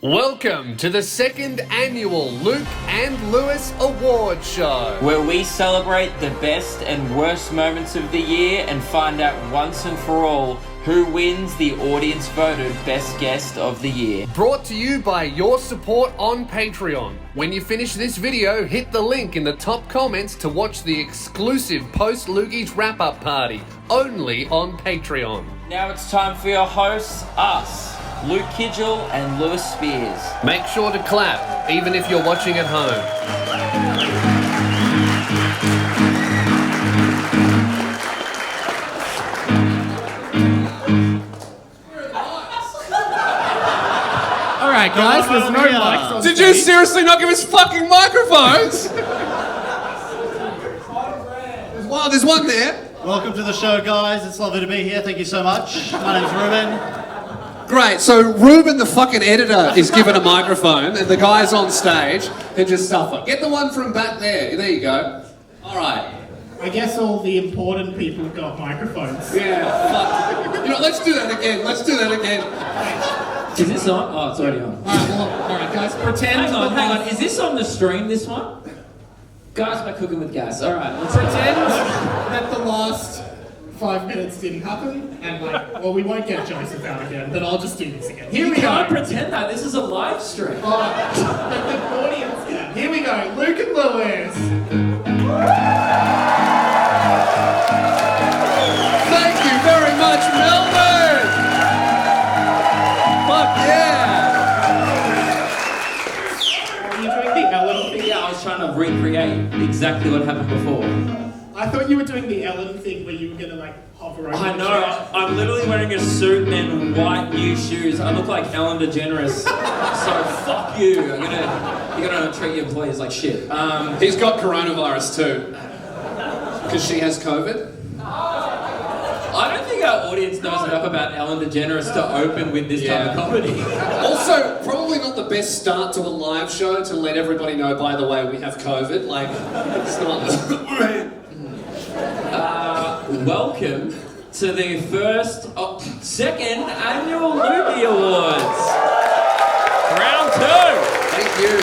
Welcome to the second annual Luke and Lewis Award Show, where we celebrate the best and worst moments of the year and find out once and for all who wins the audience-voted Best Guest of the Year. Brought to you by your support on Patreon. When you finish this video, hit the link in the top comments to watch the exclusive post-Lugies wrap-up party, only on Patreon. Now it's time for your hosts, us, Luke Kidgel and Lewis Spears. Make sure to clap, even if you're watching at home. Alright guys, there's no mics on Did you seriously not give us fucking microphones? There's one there. Welcome to the show, guys. It's lovely to be here. Thank you so much. My name's Ruben. Great, so Ruben, the fucking editor, is given a microphone, and the guys on stage can just suffer. Get the one from back there. There you go. All right. I guess all the important people got microphones. Yeah, fuck. You know, let's do that again. Is this on? Oh, it's already on. Alright guys, pretend... Hang on. Is this on the stream, this one? Guys, we're cooking with gas. Alright, let's Pretend that the last 5 minutes didn't happen, and we won't get Joseph out again, but I'll just do this again. Here we go. can't pretend that. This is a live stream. Alright, but the audience can. Here we go, Luke and Lewis. Thank you very much, Melbourne! Fuck yeah! Are you doing the Ellen thing? Yeah, I was trying to recreate exactly what happened before. I thought you were doing the Ellen thing where you were gonna hover over I the know, chair. I'm literally wearing a suit and white new shoes. I look like Ellen DeGeneres. So fuck you. You're gonna treat your employees like shit. He's got coronavirus too. Because she has COVID? I don't think our audience knows enough about Ellen DeGeneres to open with this type of comedy. Also, probably not the best start to a live show to let everybody know, by the way, we have COVID. It's not... Welcome to the second annual Lugie Awards. Round 2. Thank you.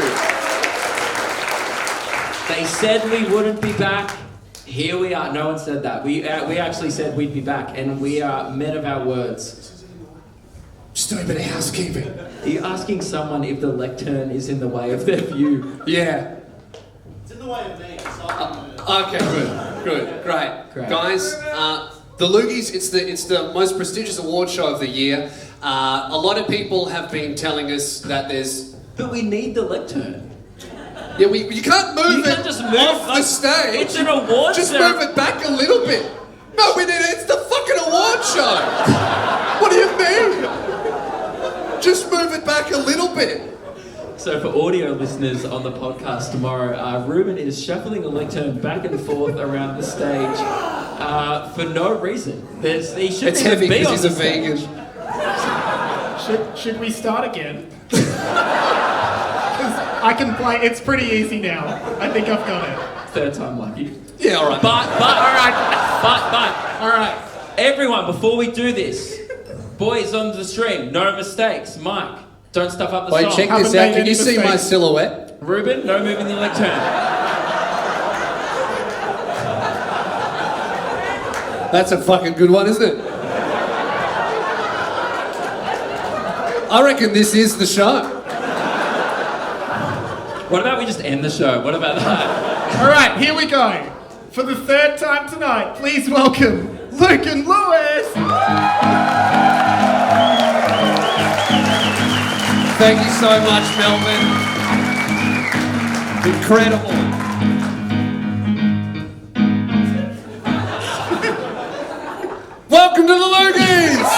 They said we wouldn't be back. Here we are. No one said that. We actually said we'd be back, and we are men of our words. Just doing a bit of housekeeping. Are you asking someone if the lectern is in the way of their view? Yeah. It's in the way of me, so I can move. Okay, good, great. Guys, the Lugies, it's the most prestigious award show of the year. A lot of people have been telling us that there's... But we need the lectern. Yeah, you can't move You can't just move off the stage. It's an award Just show. move it back a little bit. No, it's the fucking award show. What do you mean? Just move it back a little bit. So for audio listeners on the podcast tomorrow, Ruben is shuffling a lectern back and forth around the stage for no reason. He shouldn't It's even heavy be because on he's a the stage. vegan. Should we start again? I can play, it's pretty easy now. I think I've got it. Third time lucky. Yeah, all right. But, alright, everyone, before we do this, boys on the stream, no mistakes. Mike, don't stuff up the Wait, song. check this Haven't out. made Can any you see my mistakes. silhouette? Ruben, no moving the lectern. That's a fucking good one, isn't it? I reckon this is the show. What about we just end the show? What about that? Alright, here we go. For the third time tonight, please welcome Luke and Lewis! Thank you so much, Melvin. Incredible. Welcome to the Lugies!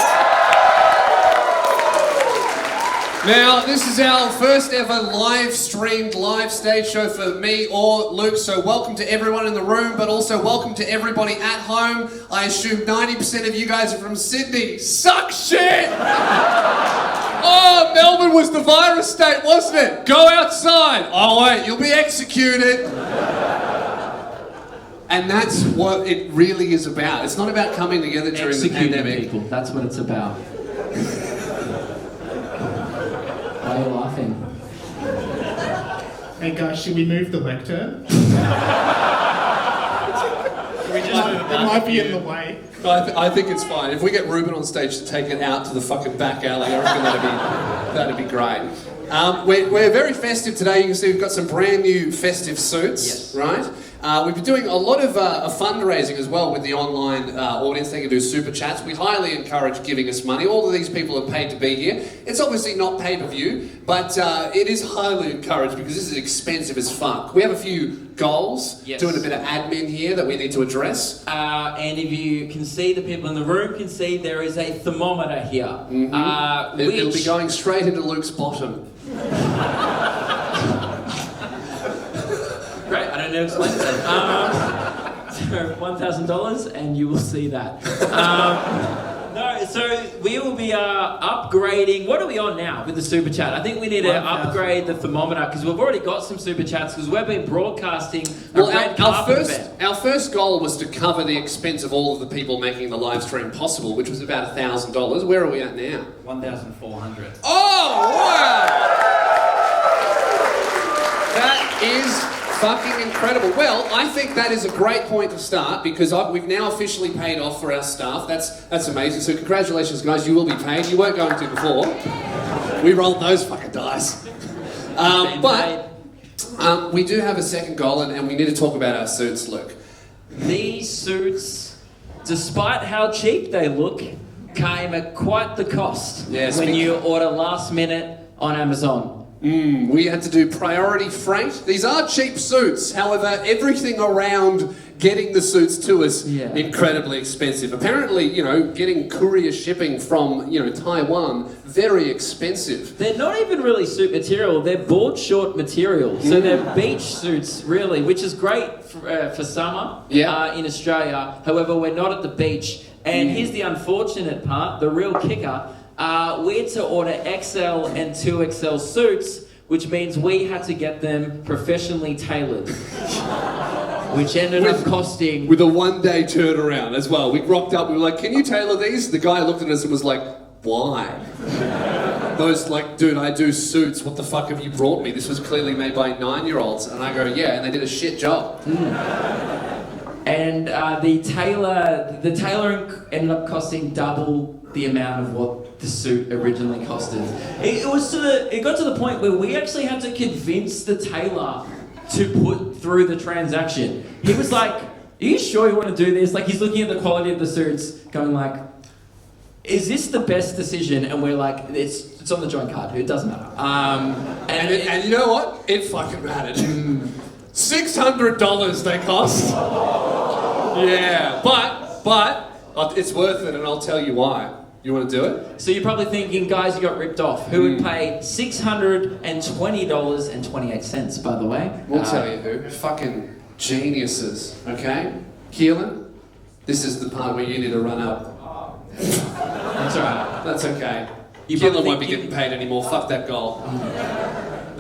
Now, this is our first ever live-streamed live stage show for me or Luke, so welcome to everyone in the room, but also welcome to everybody at home. I assume 90% of you guys are from Sydney. Suck shit! Oh, Melbourne was the virus state, wasn't it? Go outside. Oh, wait, you'll be executed. And that's what it really is about. It's not about coming together during the pandemic. People. That's what it's about. Why are you laughing? Hey guys, should we move the lectern? It might be in the way. I think it's fine. If we get Ruben on stage to take it out to the fucking back alley, I reckon that'd be great. We're very festive today. You can see we've got some brand new festive suits, right? We've been doing a lot of fundraising as well with the online audience. They can do super chats. We highly encourage giving us money. All of these people are paid to be here. It's obviously not pay-per-view, but it is highly encouraged because this is expensive as fuck. We have a few goals, doing a bit of admin here that we need to address. And if you can see, the people in the room can see, there is a thermometer here. Mm-hmm. It'll be going straight into Luke's bottom. Great, I don't know how to explain that. So $1,000 and you will see that. So we will be upgrading. What are we on now with the super chat? I think we need to upgrade the thermometer because we've already got some super chats because we've been broadcasting our first goal was to cover the expense of all of the people making the live stream possible, which was about $1,000. Where are we at now? 1,400. Oh, wow! That is fucking incredible. Well, I think that is a great point to start because we've now officially paid off for our staff. That's amazing. So congratulations, guys. You will be paid. You weren't going to before. We rolled those fucking dice. But we do have a second goal, and we need to talk about our suits, Luke. These suits, despite how cheap they look, came at quite the cost when you order last minute on Amazon. We had to do priority freight. These are cheap suits. However, everything around getting the suits to us, incredibly expensive. Apparently, getting courier shipping from, Taiwan, very expensive. They're not even really suit material. They're board short material. So they're beach suits, really, which is great for summer in Australia. However, we're not at the beach. And here's the unfortunate part, the real kicker. We had to order XL and 2XL suits, which means we had to get them professionally tailored. Which ended up costing... With a one-day turnaround as well. We rocked up, we were like, can you tailor these? The guy looked at us and was like, why? Those dude, I do suits, what the fuck have you brought me? This was clearly made by 9-year-olds. And I go, yeah, and they did a shit job. And the tailoring ended up costing double the amount of what the suit originally costed. It got to the point where we actually had to convince the tailor to put through the transaction. He was like, "Are you sure you want to do this?" Like he's looking at the quality of the suits, going like, "Is this the best decision?" And we're like, "It's on the joint card. It doesn't matter." And you know what? It fucking mattered. $600 they cost. Yeah, but it's worth it, and I'll tell you why. You want to do it? So you're probably thinking, guys, you got ripped off. Who would pay $620.28, by the way? We'll tell you who. Fucking geniuses, okay? Keelan, this is the part where you need to run up. That's alright. That's okay. Keelan won't be getting paid anymore. Fuck that goal.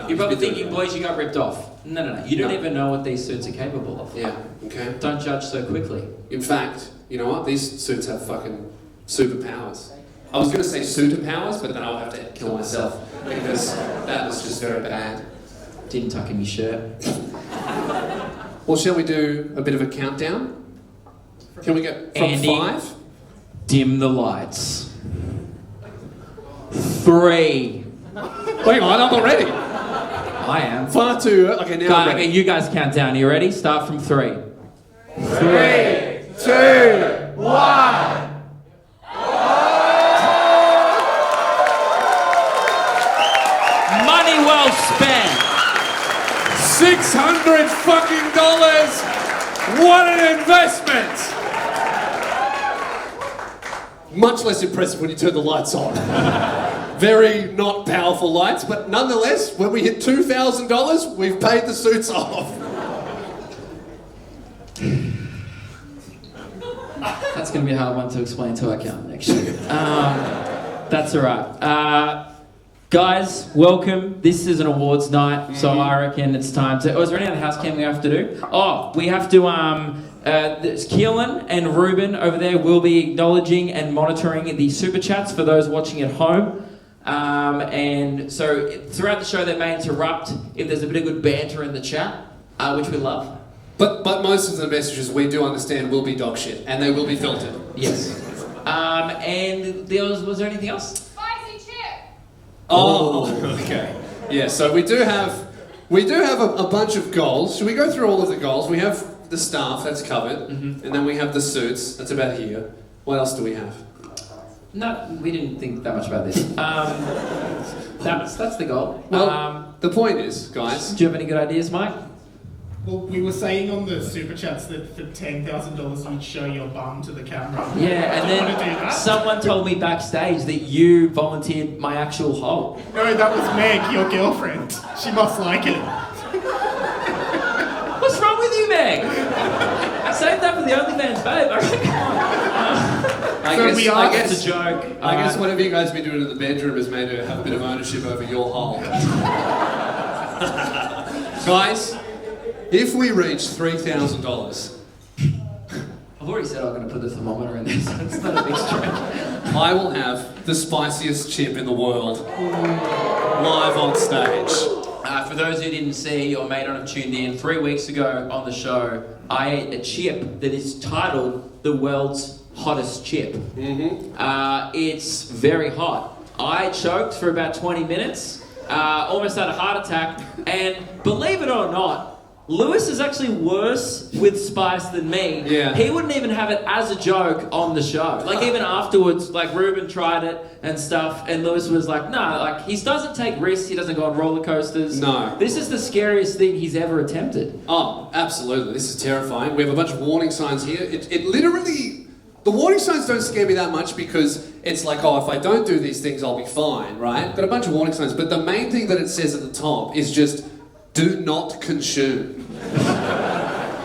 You're probably thinking, boys, you got ripped off. No. You don't even know what these suits are capable of. Yeah, okay. Don't judge so quickly. In fact, you know what? These suits have fucking superpowers. I was going to say superpowers, but then I'll have to kill myself because that was just very bad. Didn't tuck in your shirt. Well, shall we do a bit of a countdown? Can we get from Andy, 5? Dim the lights. 3. Wait on, I'm not ready. I am. Far too. Okay, now I'm ready. Okay, you guys count down. Are you ready? Start from 3. 3, 2, 1. Money well spent. $600 fucking dollars. What an investment. Much less impressive when you turn the lights on. Very not powerful lights, but nonetheless, when we hit $2,000, we've paid the suits off. That's going to be a hard one to explain to our accountant next year. That's all right. Guys, welcome. This is an awards night, so I reckon it's time to... Oh, is there any other housekeeping we have to do? Oh, we have to... Keelan and Ruben over there will be acknowledging and monitoring the super chats for those watching at home. And so throughout the show, they may interrupt if there's a bit of good banter in the chat, which we love. But most of the messages we do understand will be dog shit, and they will be filtered. Yes. And was there anything else? Spicy chip! Oh, okay. Yeah, so we do have a bunch of goals. Should we go through all of the goals? We have the staff, that's covered, and then we have the suits, that's about here. What else do we have? No, we didn't think that much about this. That's the goal. Well, the point is, guys... Do you have any good ideas, Mike? Well, we were saying on the super chats that for $10,000 you'd show your bum to the camera. Yeah, and Do you wanna do then that? someone told me backstage that you volunteered my actual hole. No, that was Meg, your girlfriend. She must like it. What's wrong with you, Meg? Save that for the OnlyFans, babe. Alright, come on. I guess It's a joke. I guess whatever you guys been doing in the bedroom has made her have a bit of ownership over your hole. Guys, if we reach $3,000, I've already said I'm going to put the thermometer in there, so it's not a big stretch. I will have the spiciest chip in the world live on stage. For those who didn't see or may not have tuned in, 3 weeks ago on the show, I ate a chip that is titled the world's hottest chip. It's very hot. I choked for about 20 minutes, almost had a heart attack, and believe it or not, Lewis is actually worse with spice than me. Yeah. He wouldn't even have it as a joke on the show. Like even afterwards, like Ruben tried it and stuff, and Lewis was like, nah, like he doesn't take risks, he doesn't go on roller coasters. No. This is the scariest thing he's ever attempted. Oh, absolutely. This is terrifying. We have a bunch of warning signs here. It literally... The warning signs don't scare me that much because it's like, oh, if I don't do these things, I'll be fine, right? Got a bunch of warning signs, but the main thing that it says at the top is just, do not consume.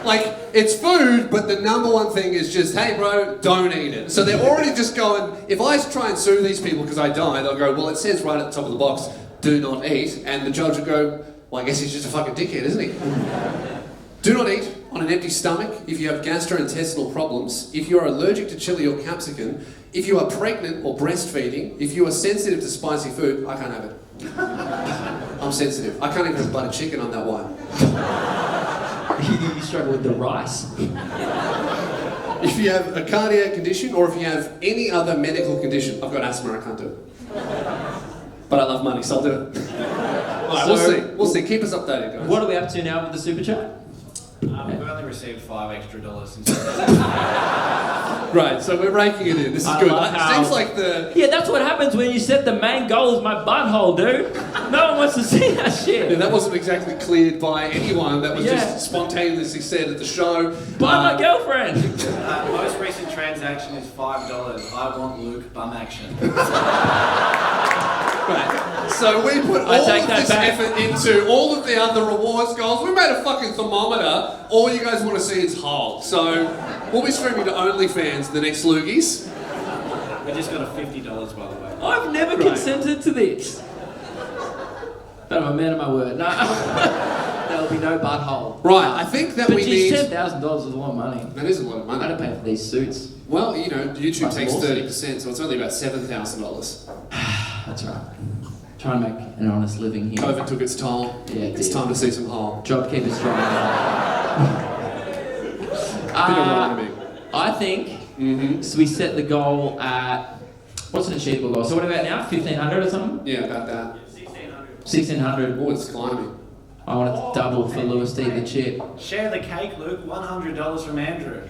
Like, it's food, but the number one thing is just, hey bro, don't eat it. So they're already just going, if I try and sue these people because I die, they'll go, well, it says right at the top of the box, do not eat. And the judge will go, well, I guess he's just a fucking dickhead, isn't he? Do not eat on an empty stomach if you have gastrointestinal problems, if you are allergic to chili or capsicum, if you are pregnant or breastfeeding, if you are sensitive to spicy food. I can't have it. I'm sensitive. I can't even have butter chicken on that one. You struggle with the rice. If you have a cardiac condition or if you have any other medical condition, I've got asthma, I can't do it. But I love money, so I'll do it. Alright, we'll see. We'll see. Keep us updated, guys. What are we up to now with the super chat? We've only received $5 extra. Right, so we're raking it in. This is I good. love It how- seems like the... Yeah, that's what happens when you set the main goal as my butthole, dude. No one wants to see that shit. Yeah, that wasn't exactly cleared by anyone. That was Yeah. just spontaneously said at the show. Buy my girlfriend. Most recent transaction is $5. I want Luke bum action. Right. So we put all take of that this back. effort into all of the other rewards goals. We made a fucking thermometer. All you guys want to see is whole. So we'll be streaming to OnlyFans the next Lugies. We just got a $50, by the way. I've never consented to this. But I'm a man of my word. No, there'll be no butthole. Right, I think that But we geez, need... $10,000 is a lot of money. That is a lot of I money. don't pay for these suits. Well, you know, YouTube That's takes awesome. 30%, so it's only about $7,000. That's right. Trying to make an honest living here. COVID took its toll. Yeah, it It's did. time to see some whole. JobKeeper's trying. Bit of rhyming. I think so we set the goal at, what's an achievable goal? So what about now? 1,500 or something? Yeah, about that. 1,600. Oh, it's climbing. I want it to double for Lewis to eat the chip. Share the cake, Luke. $100 from Andrew.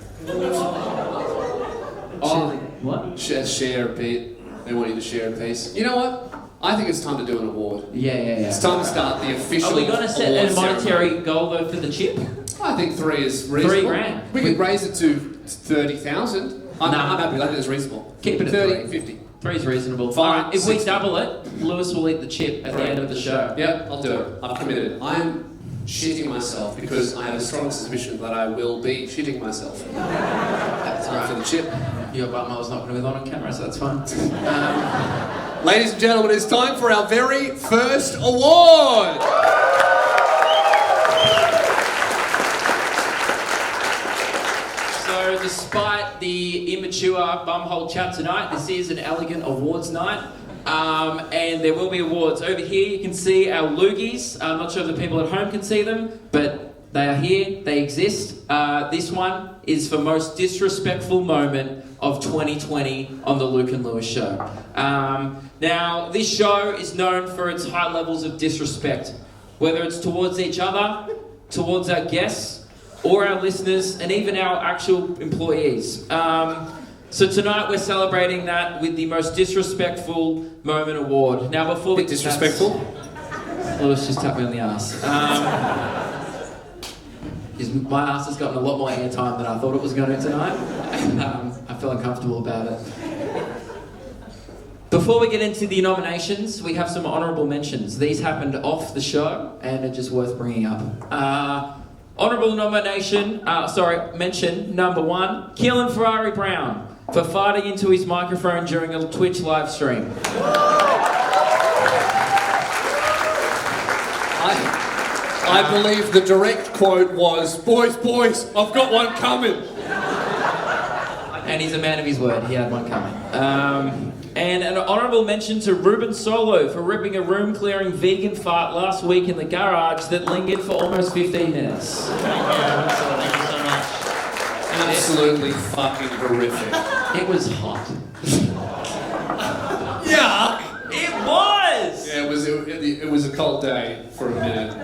Oh, what? Share a bit. They want you to share a piece. You know what? I think it's time to do an award. Yeah. It's time to start the official Are we going to set award a monetary ceremony. goal though for the chip? I think 3 is reasonable. $3,000. We could raise it to 30,000. I'm happy with that. It's reasonable. Keep it at 30, 3. 50. 3 is reasonable. Fine, Alright, if we 60. double it, Lewis will eat the chip at the end of the show. Yep, I'll do it. I've committed. I am shitting myself because I have a strong suspicion that I will be shitting myself. That's right. For the chip. Your butthole is not going to be on camera, so that's fine. Ladies and gentlemen, it's time for our very first award. So, despite the immature bumhole chat tonight, this is an elegant awards night. And there will be awards. Over here you can see our Lugies. I'm not sure if the people at home can see them, but they are here, they exist. This one is for most disrespectful moment of 2020 on the Luke and Lewis show. Now, this show is known for its high levels of disrespect, whether it's towards each other, towards our guests, or our listeners, and even our actual employees. So tonight we're celebrating that with the most disrespectful moment award. Now, before we disrespectful, Lewis just tapped me on the ass. My ass has gotten a lot more airtime than I thought it was going to tonight, and I feel uncomfortable about it. Before we get into the nominations, we have some honourable mentions. These happened off the show, and are just worth bringing up. Honourable mention number 1, Keelan Ferrari Brown for farting into his microphone during a Twitch live stream. I believe the direct quote was, boys, I've got one coming. And he's a man of his word, he had one coming. And an honourable mention to Ruben Solo for ripping a room-clearing vegan fart last week in the garage that lingered for almost 15 minutes. Thank you so much. Absolutely fucking horrific. It was hot. Yuck! It was! Yeah, it was a cold day for a minute.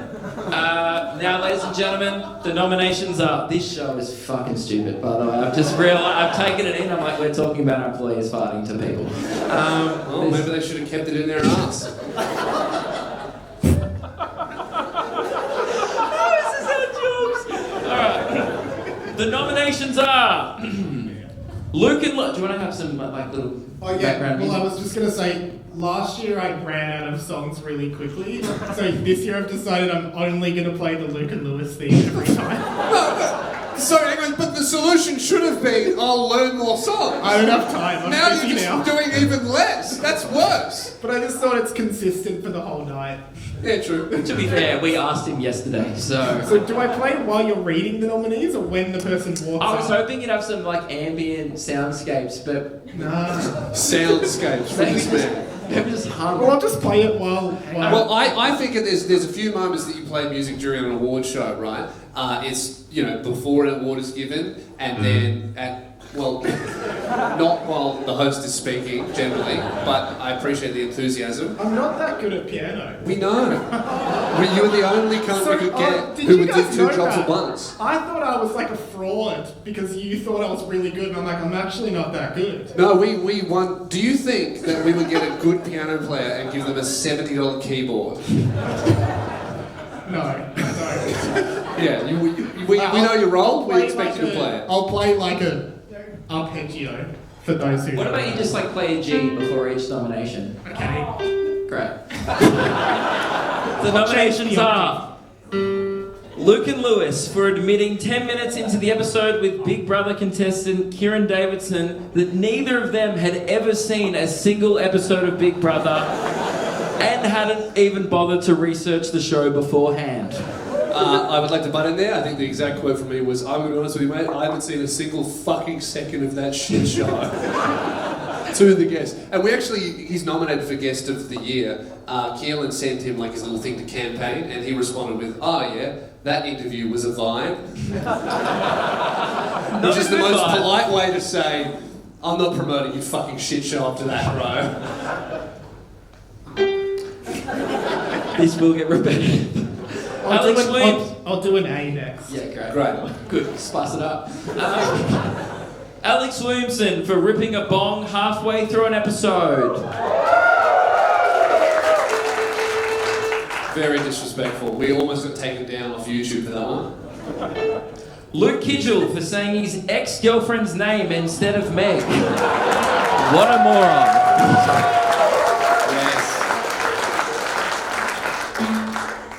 Now, ladies and gentlemen, the nominations are... This show is fucking stupid, by the way. I've just realised... I've taken it in. I'm like, we're talking about our employees farting to people. Well, maybe they should have kept it in their ass. This is our jokes! Alright. The nominations are... Luke and Luke... Do you want to have some, little background music? Well, I was just going to say... Last year I ran out of songs really quickly, so this year I've decided I'm only going to play the Luke and Lewis theme every time. But the solution should have been, I'll learn more songs. I don't have time, I'm now busy you're just now. doing even less. That's worse. But I just thought it's consistent for the whole night. Yeah, true. To be fair, we asked him yesterday, so... So do I play it while you're reading the nominees, or when the person walks I was up? hoping you'd have some, ambient soundscapes, but... Nah. Soundscapes from this man. Maybe just hum. Well, I'll just play it while... Well, I think there's a few moments that you play music during an award show, right? It's, before an award is given, and then not while the host is speaking, generally, but I appreciate the enthusiasm. I'm not that good at piano. We know. You were the only cunt we could get who would do 2 jobs at once. I thought I was like a fraud because you thought I was really good, and I'm like, I'm actually not that good. No, we won. Do you think that we would get a good piano player and give them a $70 keyboard? No, I don't. Yeah, we know your role. We expect you to play it. I'll play like a arpeggio for those who... What about you just play a G before each nomination? Okay. Great. The nominations are Luke and Lewis for admitting 10 minutes into the episode with Big Brother contestant Kieran Davidson that neither of them had ever seen a single episode of Big Brother and hadn't even bothered to research the show beforehand. I would like to butt in there. I think the exact quote from me was, I'm going to be honest with you, mate, I haven't seen a single fucking second of that shit show. To the guest. And he's nominated for Guest of the Year. Keelan sent him his little thing to campaign, and he responded with, that interview was a vibe. Which is the most polite way to say, I'm not promoting your fucking shit show after that, bro. This will get repetitive. I'll do an A next. Yeah, Great. Good, spice it up. Alex Williamson for ripping a bong halfway through an episode. Very disrespectful. We almost got taken down off YouTube for that one. Luke Kidgel for saying his ex-girlfriend's name instead of Meg. What a moron.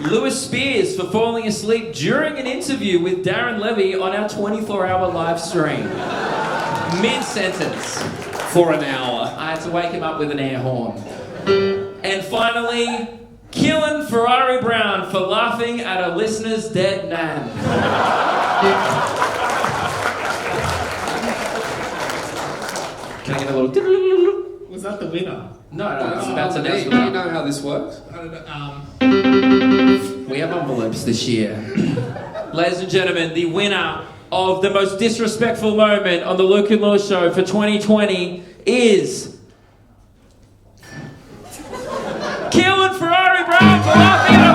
Lewis Spears for falling asleep during an interview with Darren Levy on our 24-hour live stream. Mid-sentence. For an hour. I had to wake him up with an air horn. And finally, Keelan Ferrari Brown for laughing at a listener's dead nan. Can I get a little... Was that the winner? No, it's about to Do announce you the know how this works? I don't know. We have envelopes this year. Ladies and gentlemen, the winner of the most disrespectful moment on the Luke and Lewis show for 2020 is... Keelan Ferrari Brown for laughing at a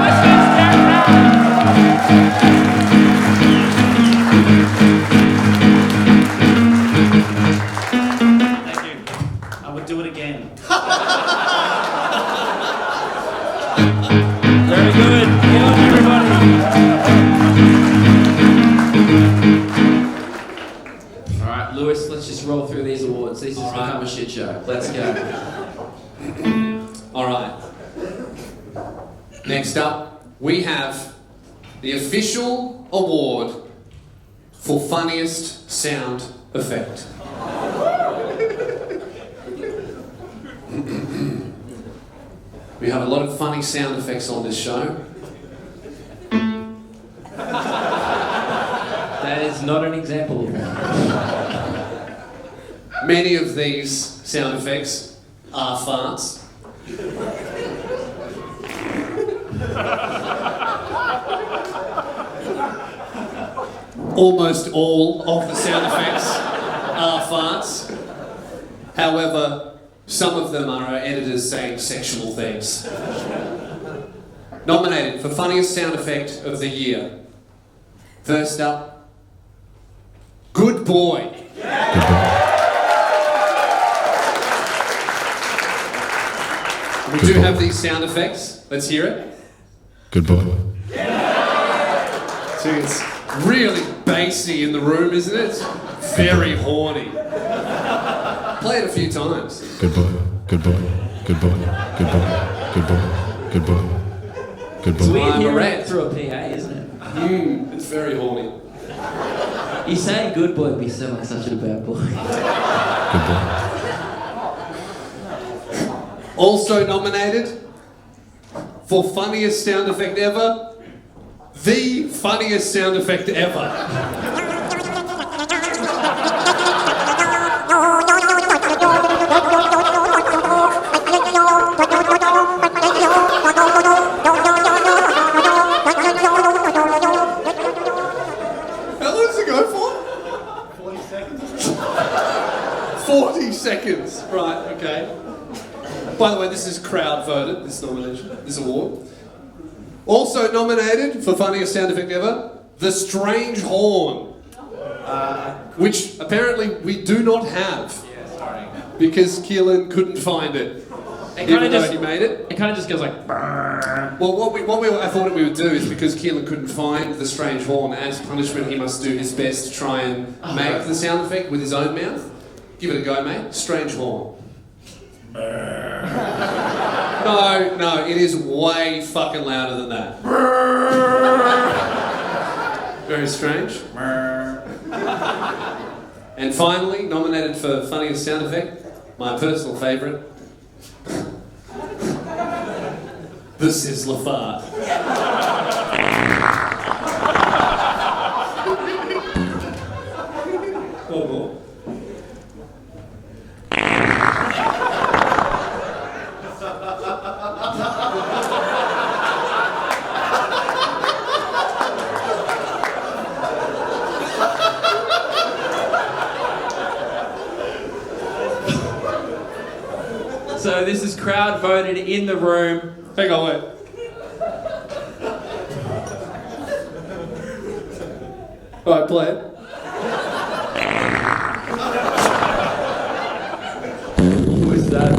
Thank you. I would do it again. Very good. Keelan, everybody. All right, Lewis, let's just roll through these awards. These has become a shit show. Let's go. All right. Next up, we have the official award for funniest sound effect. We have a lot of funny sound effects on this show. That is not an example of one. Many of these sound effects are farts. Almost all of the sound effects are farts. However, some of them are our editors saying sexual things. Nominated for funniest sound effect of the year. First up, Good Boy. We do have these sound effects. Let's hear it. Good boy. So it's really bassy in the room, isn't it? It's very horny. Play it a few times. Good boy. Good boy. Good boy. Good boy. Good boy. Good boy. Good It's boy. weird I'm a hearing rat. it through a PA, isn't it? It's very horny. You saying good boy, but you sound like such a bad boy. Good boy. Also nominated for funniest sound effect ever, the funniest sound effect ever. How long does it go for? 40 seconds. 40 seconds. Right, okay. By the way, this is crowd voted, this nomination, this award. Also nominated for funniest sound effect ever, the strange horn. Which apparently we do not have. Because Keelan couldn't find it. Even though he made it. It kind of just goes like. Brrr. Well, I thought we would do is because Keelan couldn't find the strange horn, as punishment he must do his best to try and make the sound effect with his own mouth. Give it a go, mate. Strange horn. No, it is way fucking louder than that. Very strange. And finally, nominated for funniest sound effect, my personal favourite, the Sizzler fart. One more. So this is crowd voted in the room. Hang on, wait. Alright, play it. Who's that?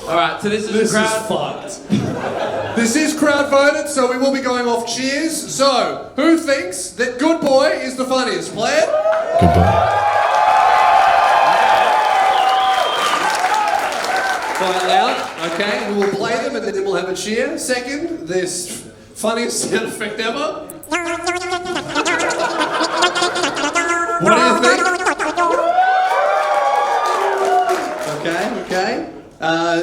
Alright, so this is This crowd. is fucked. This is crowd voted, so we will be going off cheers. So, who thinks that Good Boy is the funniest? Play it. Good boy. Quite loud. Okay, we will play them and then we'll have a cheer. Second, this funniest sound effect ever. What do you think? Okay.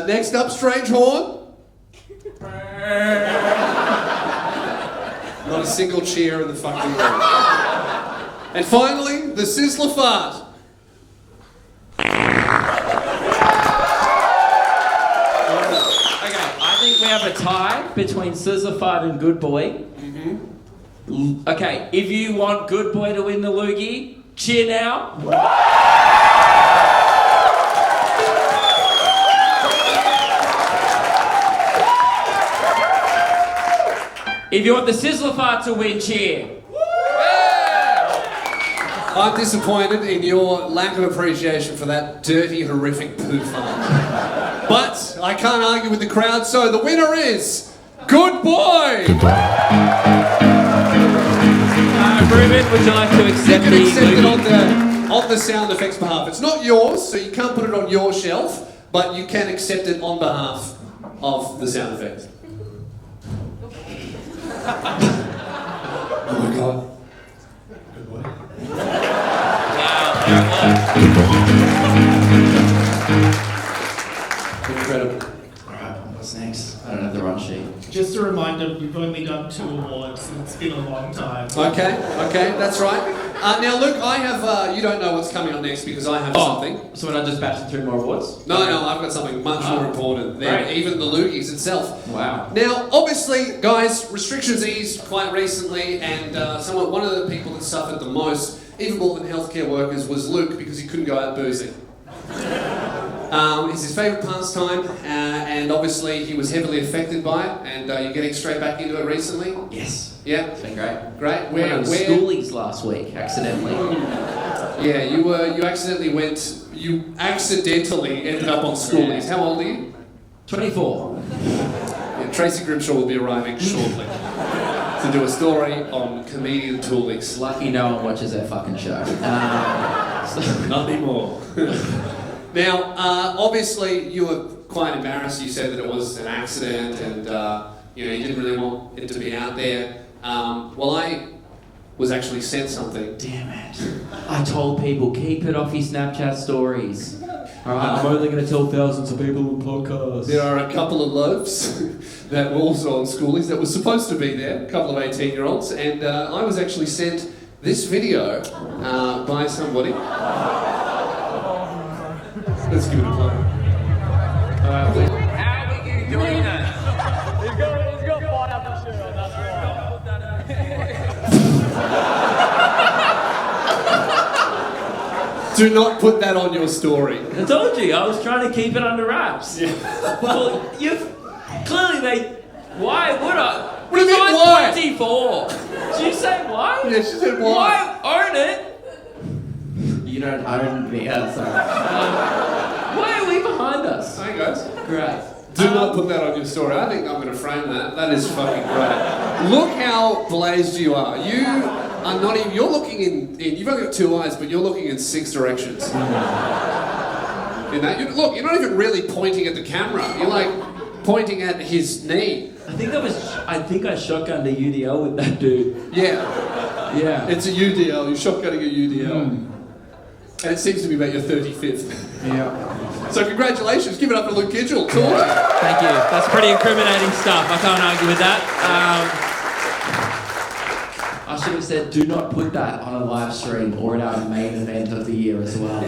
Next up, strange horn. Not a single cheer in the fucking room. And finally, the Sizzler fart. we have a tie between Sizzlified and Good Boy. Okay, if you want Good Boy to win the Lugie, cheer now. If you want the Sizzlified to win, cheer. I'm disappointed in your lack of appreciation for that dirty, horrific poo fart. But I can't argue with the crowd, so the winner is Good Boy! Good boy. Ruben, would you like to You accept can the accept it Lugie? on the sound effects behalf. It's not yours, so you can't put it on your shelf, but you can accept it on behalf of the sound effects. Oh my god. Good boy. Incredible. Alright, what's next? I don't have the run sheet. Just a reminder, we've only done 2 awards and it's been a long time. Okay, that's right. Now, Luke, I have, you don't know what's coming on next because I have something. So we're not just batching through more awards? No, I've got something much more important than Great. even the Lugies itself. Wow. Now, obviously, guys, restrictions eased quite recently, and one of the people that suffered the most, even more than healthcare workers, was Luke because he couldn't go out boozing. It's his favourite pastime, and obviously he was heavily affected by it, and you're getting straight back into it recently. Yes. Yeah, It's been great. great. Went on schoolies last week, accidentally. Yeah, you accidentally ended up on schoolies. How old are you? 24. Yeah, Tracy Grimshaw will be arriving shortly to do a story on comedian toolies. Lucky no one watches that fucking show. Not anymore. Now, obviously, you were quite embarrassed. You said that it was an accident, and you didn't really want it to be out there. Well, I was actually sent something. Damn it. I told people, keep it off your Snapchat stories. Alright, I'm only going to tell thousands of people on podcasts. There are a couple of loaves that were also on schoolies that were supposed to be there, a couple of 18-year-olds, and I was actually sent this video by somebody. Let's give it a play. How are you doing that? He's got fine up the shoe, that's right. Do not put that on your story. I told you, I was trying to keep it under wraps. Yeah. Well, why would I? What do you mean, why? 24. Did you say why? Yeah, she said why. Why own it? You don't own me, sorry. Why are we behind us? Hey guys. Great. Do not put that on your story. I think I'm going to frame that. That is fucking great. Look how blazed you are. You are not even. You're looking in. You've only got 2 eyes, but you're looking in 6 directions. In that, look, you're not even really pointing at the camera. You're like pointing at his knee. I think I shotgunned a UDL with that dude. Yeah. Yeah. It's a UDL. You're shotgunning a UDL. And it seems to be about your 35th. Yeah. So congratulations. Give it up to Luke Gidgel. Cool. Thank you. That's pretty incriminating stuff. I can't argue with that. I should have said, do not put that on a live stream or at our main event of the year as well.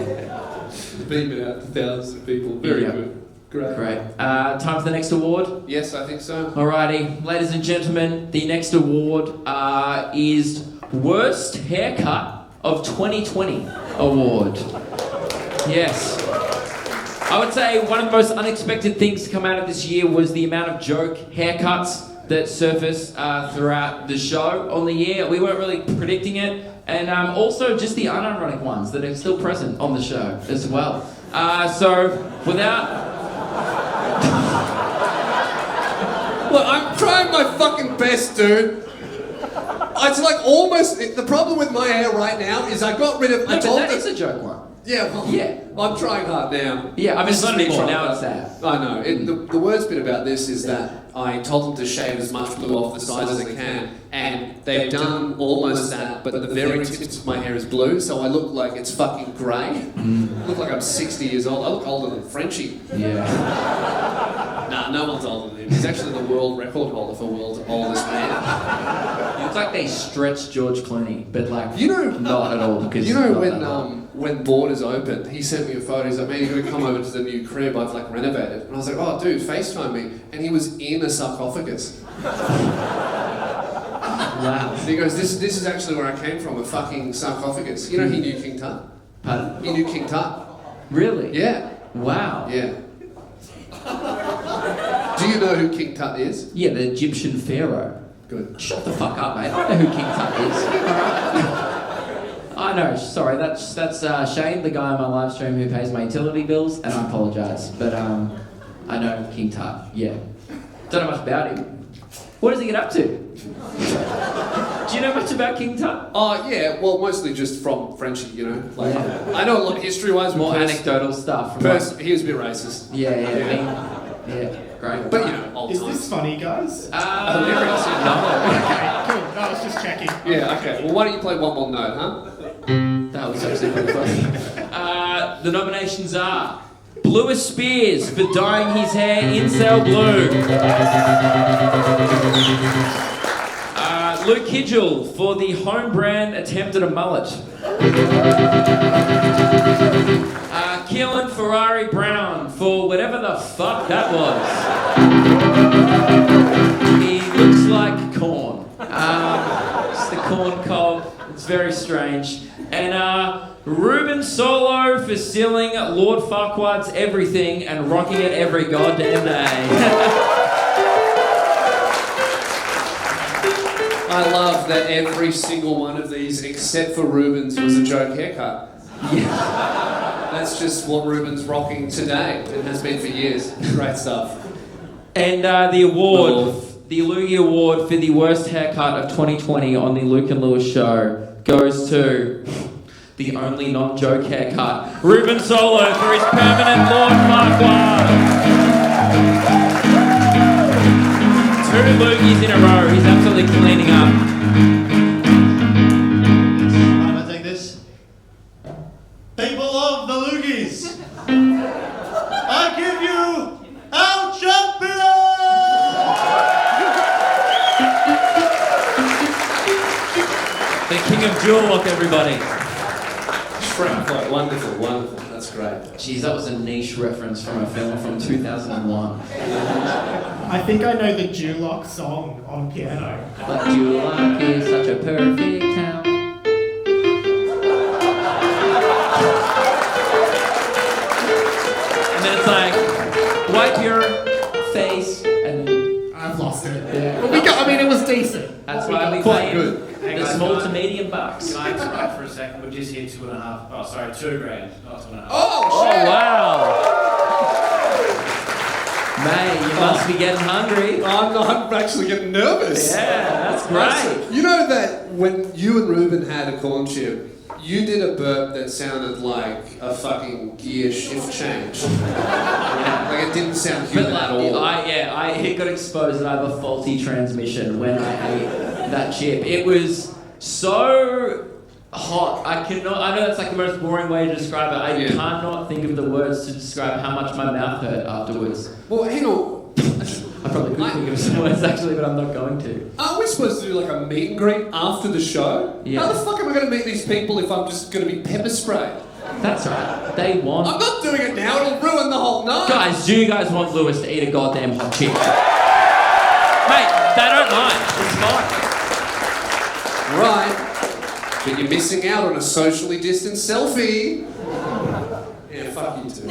Beam it out to thousands of people. Very Yeah. good. Great. Great. Time for the next award. Yes, I think so. Alrighty, ladies and gentlemen, the next award is Worst Haircut of 2020 award. Yes. I would say one of the most unexpected things to come out of this year was the amount of joke haircuts that surfaced throughout the show on the year. We weren't really predicting it. And also just the unironic ones that are still present on the show as well. So without... Look, I'm trying my fucking best, dude. It's like almost... The problem with my hair right now is I got rid of... No, but that is a joke one. Yeah, well, Yeah. I'm trying hard now. Yeah, I mean, it's not anymore. Trying Now hard. it's that. I know. The worst bit about this is that I told them to shave as much blue off the sides as they can, and they've done almost that, but the very tips of my hair is blue, so I look like it's fucking grey. I look like I'm 60 years old. I look older than Frenchie. Yeah. Nah, no one's older than him. He's actually the world record holder for world's oldest man. It looks like they stretched George Clooney, but like You know, not at all. Because you know not when that old. when Borders opened, he sent me a photo. He's like, "Man, you got to come over to the new crib. I've like renovated." And I was like, "Oh, dude, FaceTime me." And he was in a sarcophagus. Wow. And he goes, "This is actually where I came from, a fucking sarcophagus." You know, he knew King Tut. Pardon? He knew King Tut. Really? Yeah. Wow. Yeah. Do you know who King Tut is? Yeah, the Egyptian pharaoh. Good. Shut the fuck up, mate. I know who King Tut is. I know. Sorry, that's Shane, the guy on my live stream who pays my utility bills, and I apologise. But I know King Tut. Yeah. Don't know much about him. What does he get up to? Do you know much about King Tut? Oh, yeah, well, mostly just from Frenchie, you know. Like, Yeah. I know a lot history-wise. More but anecdotal stuff. From he was a bit racist. yeah, great. But, you know, old Is times. this funny, guys? Hilarious, yeah. No. Okay, cool. No, I was just checking. Yeah, okay. Well, why don't you play one more note, huh? That was actually really funny. The nominations are Bluest Spears for dyeing his hair incel blue. Luke Hidgel for the home brand attempt at a mullet. Keelan Ferrari Brown for whatever the fuck that was. He looks like corn. It's the corn cob. It's very strange. And Ruben Solo for stealing Lord Farquaad's everything and rocking it every goddamn day. I love that every single one of these, except for Ruben's, was a joke haircut. Yeah. That's just what Ruben's rocking today. It has been for years. Great stuff. And the award, the Lugie Award for the worst haircut of 2020 on the Luke and Lewis show goes to the only non-joke haircut, Ruben Solo for his permanent Lord Farquaad. 2 Lugies in a row. He's absolutely cleaning up. I'm gonna take this. People of the Lugies, I give you our champion! The King of Jewel Lock, everybody. Shrimp, wonderful, wonderful. That's great. Jeez, that was a niche reference from a film from 2001. I think I know the Duloc song on piano. But Duloc is such a perfect town. And then it's like, wipe your face, and then I've lost it. Yeah. But it was decent. that's why we Quite pay good. the small to medium bucks. Can I interrupt for a second? We just hit 2.5. Oh, sorry, $2,000, not 2.5. Oh, Oh, shit! wow. Mate, you must be getting hungry. I'm actually getting nervous. Yeah, that's great. You know that when you and Ruben had a corn chip, you did a burp that sounded like a fucking gear shift change. Like it didn't sound But human like, at all. it got exposed that I have a faulty transmission when I ate that chip. It was so hot. I know that's like the most boring way to describe it. I Yeah. cannot think of the words to describe how much my mouth hurt afterwards. Well, hang on. I probably could think of some words actually, but I'm not going to. Aren't we supposed to do like a meet and greet after the show? Yeah. How the fuck am I going to meet these people if I'm just going to be pepper sprayed? That's right. They want. I'm not doing it now. It'll ruin the whole night. Guys, do you guys want Lewis to eat a goddamn hot chip? Mate, they don't mind. It's fine. Right. But you're missing out on a socially distanced selfie. Yeah, fuck you too.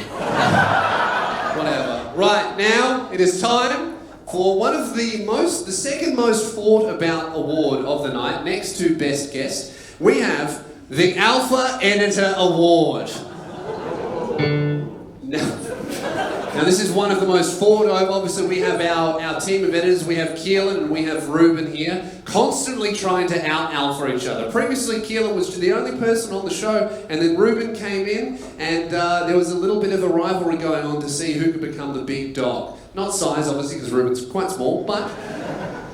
Whatever. Right, now it is time for one of the second most thought about award of the night, next to Best Guest. We have the Alpha Editor Award. Now this is one of the most thought of. Obviously we have our team of editors. We have Keelan and we have Ruben here, constantly trying to out-alpha each other. Previously Keelan was the only person on the show, and then Ruben came in, and there was a little bit of a rivalry going on to see who could become the big dog. Not size, obviously, because Ruben's quite small, but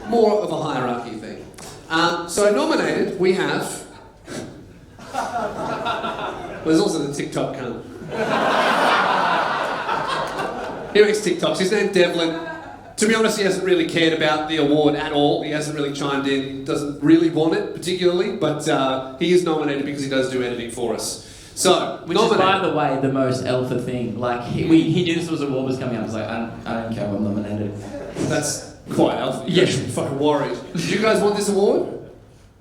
more of a hierarchy thing. So nominated, we have... There's also the TikTok cunt. He makes TikToks. His name's Devlin. To be honest, he hasn't really cared about the award at all. He hasn't really chimed in. Doesn't really want it particularly, but he is nominated because he does do editing for us. So, which is, by the way, the most alpha thing. Like, he knew this was award was coming up. I was like, I don't care, I'm nominated. That's quite alpha. Yeah. You should be fucking worried. Do you guys want this award?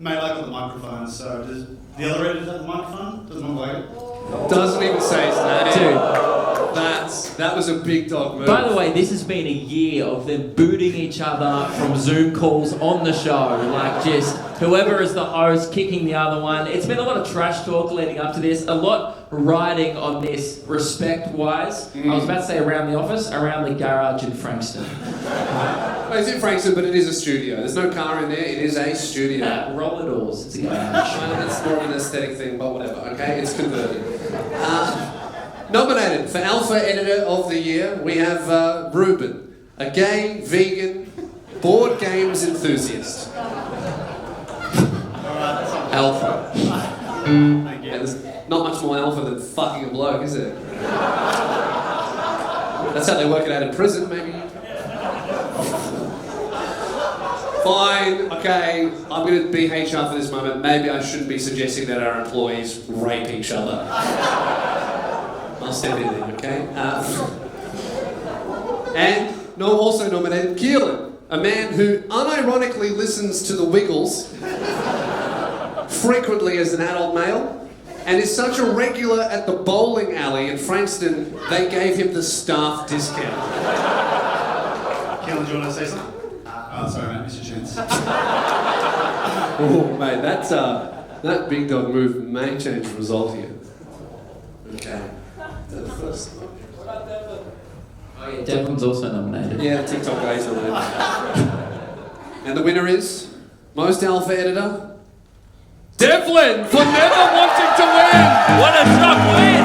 Mate, I got the microphone, so does the other editor have the microphone? Doesn't look like it. Doesn't even say his name. Dude. That was a big dog move. By the way, this has been a year of them booting each other from Zoom calls on the show. Like, just whoever is the host kicking the other one. It's been a lot of trash talk leading up to this. A lot riding on this respect-wise. I was about to say around the office, around the garage in Frankston. Well, it's in Frankston, but it is a studio. There's no car in there. It is a studio. Roller doors. It's a garage. It's more of an aesthetic thing, but whatever. Okay, it's converted. Nominated for Alpha Editor of the Year, we have Ruben, a gay, vegan, board games enthusiast. Alpha. Thank you. And there's not much more alpha than fucking a bloke, is it? That's how they work it out in prison, maybe. Fine, okay, I'm going to be HR for this moment. Maybe I shouldn't be suggesting that our employees rape each other. I'll step in there, okay? And also nominated Keelan, a man who unironically listens to the Wiggles frequently as an adult male and is such a regular at the bowling alley in Frankston, they gave him the staff discount. Keelan, do you want to say something? Oh, sorry, mate, Mr. Chance. Oh, mate, that big dog move may change the result here. Okay. The first one. Oh yeah, Devlin's also nominated. Yeah, the TikTok guy's nominated. And the winner is Most Alpha Editor, Devlin, for never wanting to win! What a shock win!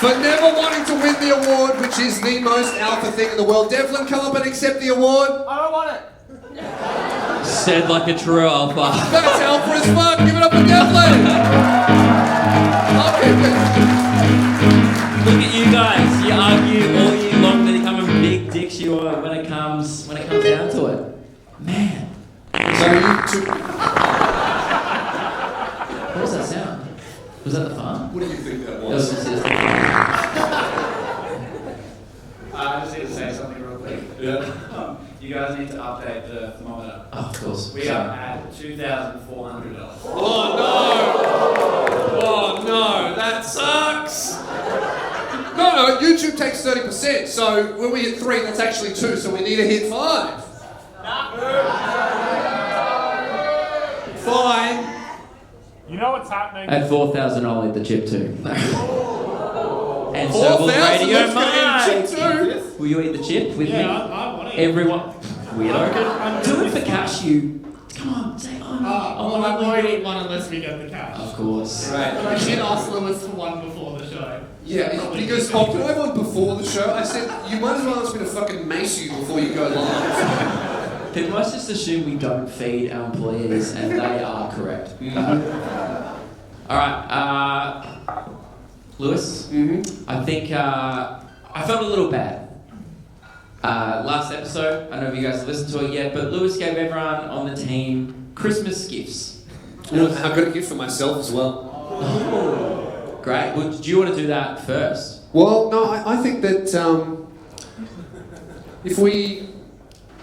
For never wanting to win the award, which is the most alpha thing in the world. Devlin, come up and accept the award. I don't want it. Said like a true alpha. That's alpha as fuck. Give it up for Devlin. Look at you guys. You argue all year long that you become a big dicks you are when it comes down to it. Man. So you took... What was that sound? Was that the farm? What do you think that That was was? just I just need to say something real quick. Yeah. You guys need to update the thermometer. Oh, of course. We are at $2,400. Oh no, that sucks. No, YouTube takes 30%, so when we hit 3, that's actually 2, so we need to hit 5. Fine. You know what's happening? At 4,000, I'll eat the chip too. And so will 4,000, Radio let's go eat Mike. chip too. Will you eat the chip with me? Yeah, I want it. Everyone. Weirdo. I'm Do good. it for cash, you. Come on, say Well, I won't eat one unless we get the cash. Of course. Right. But I did ask Lewis for one before the show. Yeah, he goes, oh, can I have one before the show? I said, you might as well ask me to fucking mace you before you go live. People must just assume we don't feed our employees, and they are correct. Alright, Lewis, I think I felt a little bad. Last episode, I don't know if you guys have listened to it yet, but Lewis gave everyone on the team Christmas gifts. I got a gift for myself as well. Great. Well, do you want to do that first? Well, no, I think that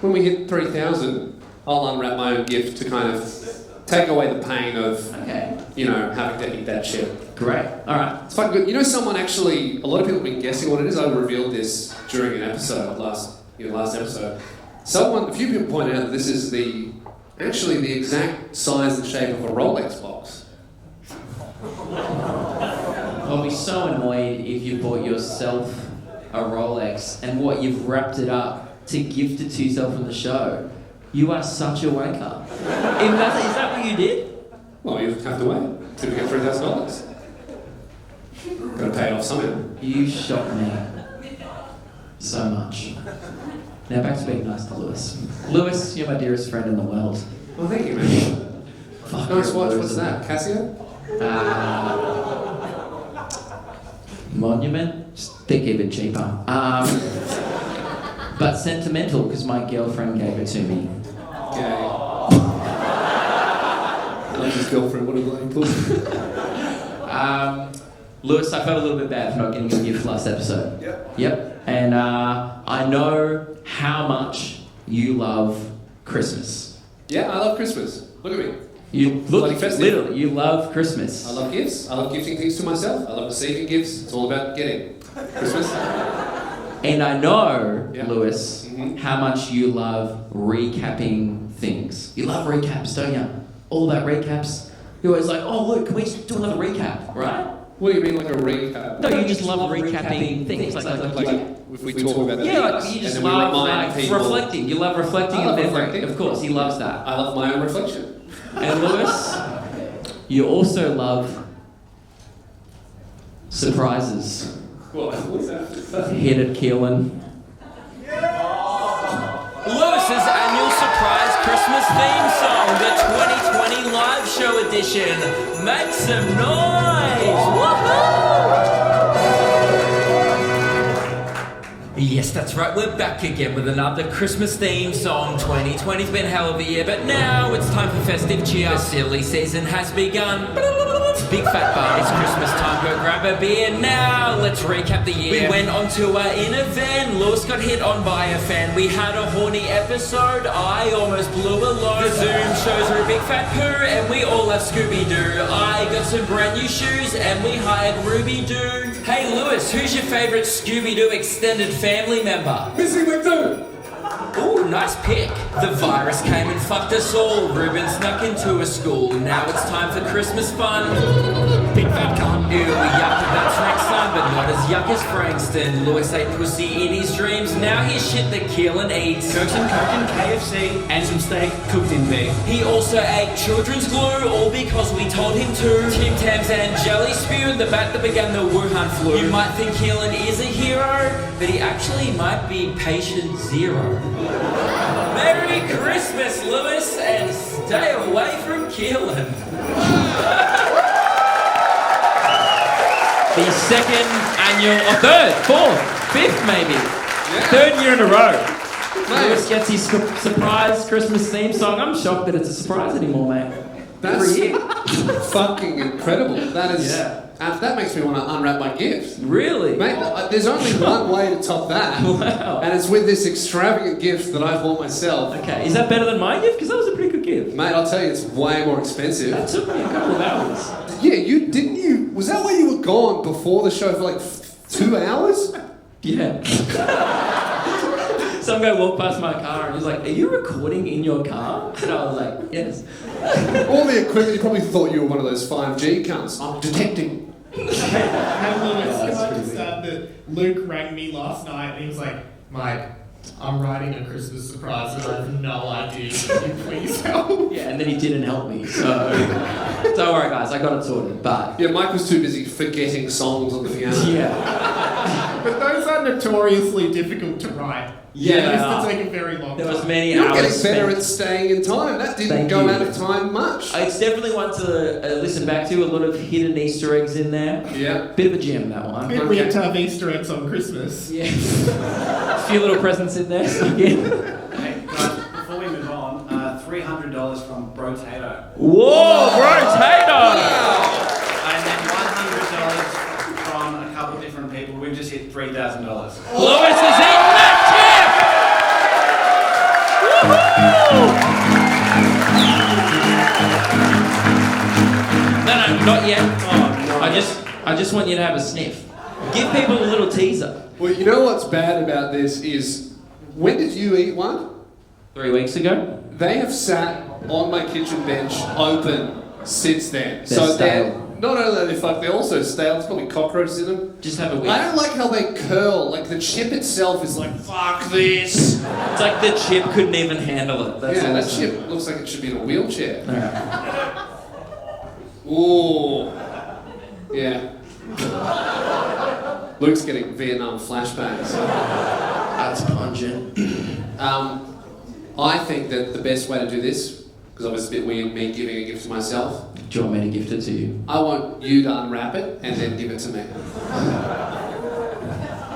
when we hit 3,000, I'll unwrap my own gift to kind of take away the pain of, Okay. having to eat that shit. Great. Alright. It's fucking good. You know, someone actually, a lot of people have been guessing what it is. I revealed this during an episode, last episode. A few people pointed out that this is actually the exact size and shape of a Rolex box. I'll be so annoyed if you bought yourself a Rolex and what you've wrapped it up to gift it to yourself on the show. You are such a wanker. Is that what you did? Well, you have to wait till we get $3,000. Got to pay it off somehow. You shocked me so much. Now back to being nice to Lewis. Lewis, you're my dearest friend in the world. Well, thank you, man. Fuck, Nice you're a watch. loser. What's that? Casio? Monument? Just They're even cheaper. But sentimental because my girlfriend gave it to me. Gay. Like his girlfriend, what a lame pussy. Lewis, I felt a little bit bad for not getting a gift last episode. Yep. And I know how much you love Christmas. Yeah, I love Christmas. Look at me. You Bloody look, festive. literally, you love Christmas. I love gifts. I love gifting things to myself. I love receiving gifts. It's all about getting. Christmas. And I know, Yeah. Lewis, how much you love recapping things. You love recaps, don't you? All about recaps. You're always like, oh look, can we do another recap, right? What do you mean, like a recap? No, you just love recapping things. Like if we talk about yeah, the like things, you just and then we love remind like, people. reflecting. You love reflecting I love and memory. reflecting. Of course, he loves that. I love my own reflection. And Lewis, you also love surprises. What? What's that? Hit it, Keelan. Lewis's annual surprise Christmas theme song, the 2020 live show edition. Make some noise! Woohoo! Yes, that's right, we're back again with another Christmas theme song. 2020's been a hell of a year, but now it's time for festive cheer. The silly season has begun. Big fat bar, it's Christmas time, go grab a beer. Now let's recap the year. We went on tour in a van, Lewis got hit on by a fan. We had a horny episode, I almost blew a load. The Zoom shows were a big fat poo, and we all love Scooby-Doo. I got some brand new shoes, and we hired Ruby-Doo. Hey Lewis, who's your favourite Scooby-Doo extended family member? Missing McDo! Ooh, nice pick. The virus came and fucked us all. Ruben snuck into a school. Now it's time for Christmas fun. Big fat cunt. Ew, yuck, that's Rex son, but not as yuck as Frankston. Lewis ate pussy in his dreams. Now he's shit that Keelan eats. Coke and KFC, and some steak cooked in beef. He also ate children's glue, all because we told him to. Tim Tams and jelly spew, the bat that began the Wuhan flu. You might think Keelan is a hero, but he actually might be patient zero. Merry Christmas, Lewis, and stay away from Keelan. The second annual, or third, fourth, fifth maybe. Third year in a row. Lewis gets his surprise Christmas theme song. I'm shocked that it's a surprise anymore, mate. That's Every year. fucking incredible. That is. Yeah. That makes me want to unwrap my gift. Really? Mate, there's only one way to top that. Wow. And it's with this extravagant gift that I bought myself. Okay, is that better than my gift? Because that was a pretty good gift. Mate, I'll tell you, it's way more expensive. That took me a couple of hours. Yeah, you? Was that why you were gone before the show for like 2 hours? Yeah. Some guy walked past my car and he was like, "Are you recording in your car?" And I was like, "Yes." All the equipment, you probably thought you were one of those 5G cunts. I'm detecting. Hey Lewis, can I just add that Luke rang me last night and he was like, Mike, I'm writing a Christmas surprise and I have no idea. Can you please help? Yeah, and then he didn't help me, so don't worry guys, I got it sorted, but Yeah, Mike was too busy forgetting songs on the piano. yeah. But those are notoriously difficult to write. Yeah, It they used are. to take a very long There time. was many You're hours getting spent. better at staying in time. That didn't Thank go you. out of time much. It's definitely one to listen back to, a lot of hidden Easter eggs in there. Yeah. Bit of a gem, that one. Bit weird to have Easter eggs on Christmas. Yeah. A few little presents in there, snuck in. Hey, guys, before we move on, $300 from Brotato. Whoa, Brotato! And then $100 from a couple of different people. We've just hit $3,000. Lewis has eaten that chip! No, not yet. Oh, no. I just want you to have a sniff. Give people a little teaser. Well, you know what's bad about this is, when did you eat one? 3 weeks ago. They have sat on my kitchen bench open since then. They're stale. Not only are they fucked, they're also stale. There's probably cockroaches in them. Just have a whiff. I don't like how they curl. Like the chip itself is like, fuck this. It's like the chip couldn't even handle it. That's Yeah, that awesome. chip looks like it should be in a wheelchair. Alright. Ooh. Yeah. Luke's getting Vietnam flashbacks. That's pungent. I think that the best way to do this, because obviously it's a bit weird me giving a gift to myself, Do you want me to gift it to you? I want you to unwrap it and then give it to me.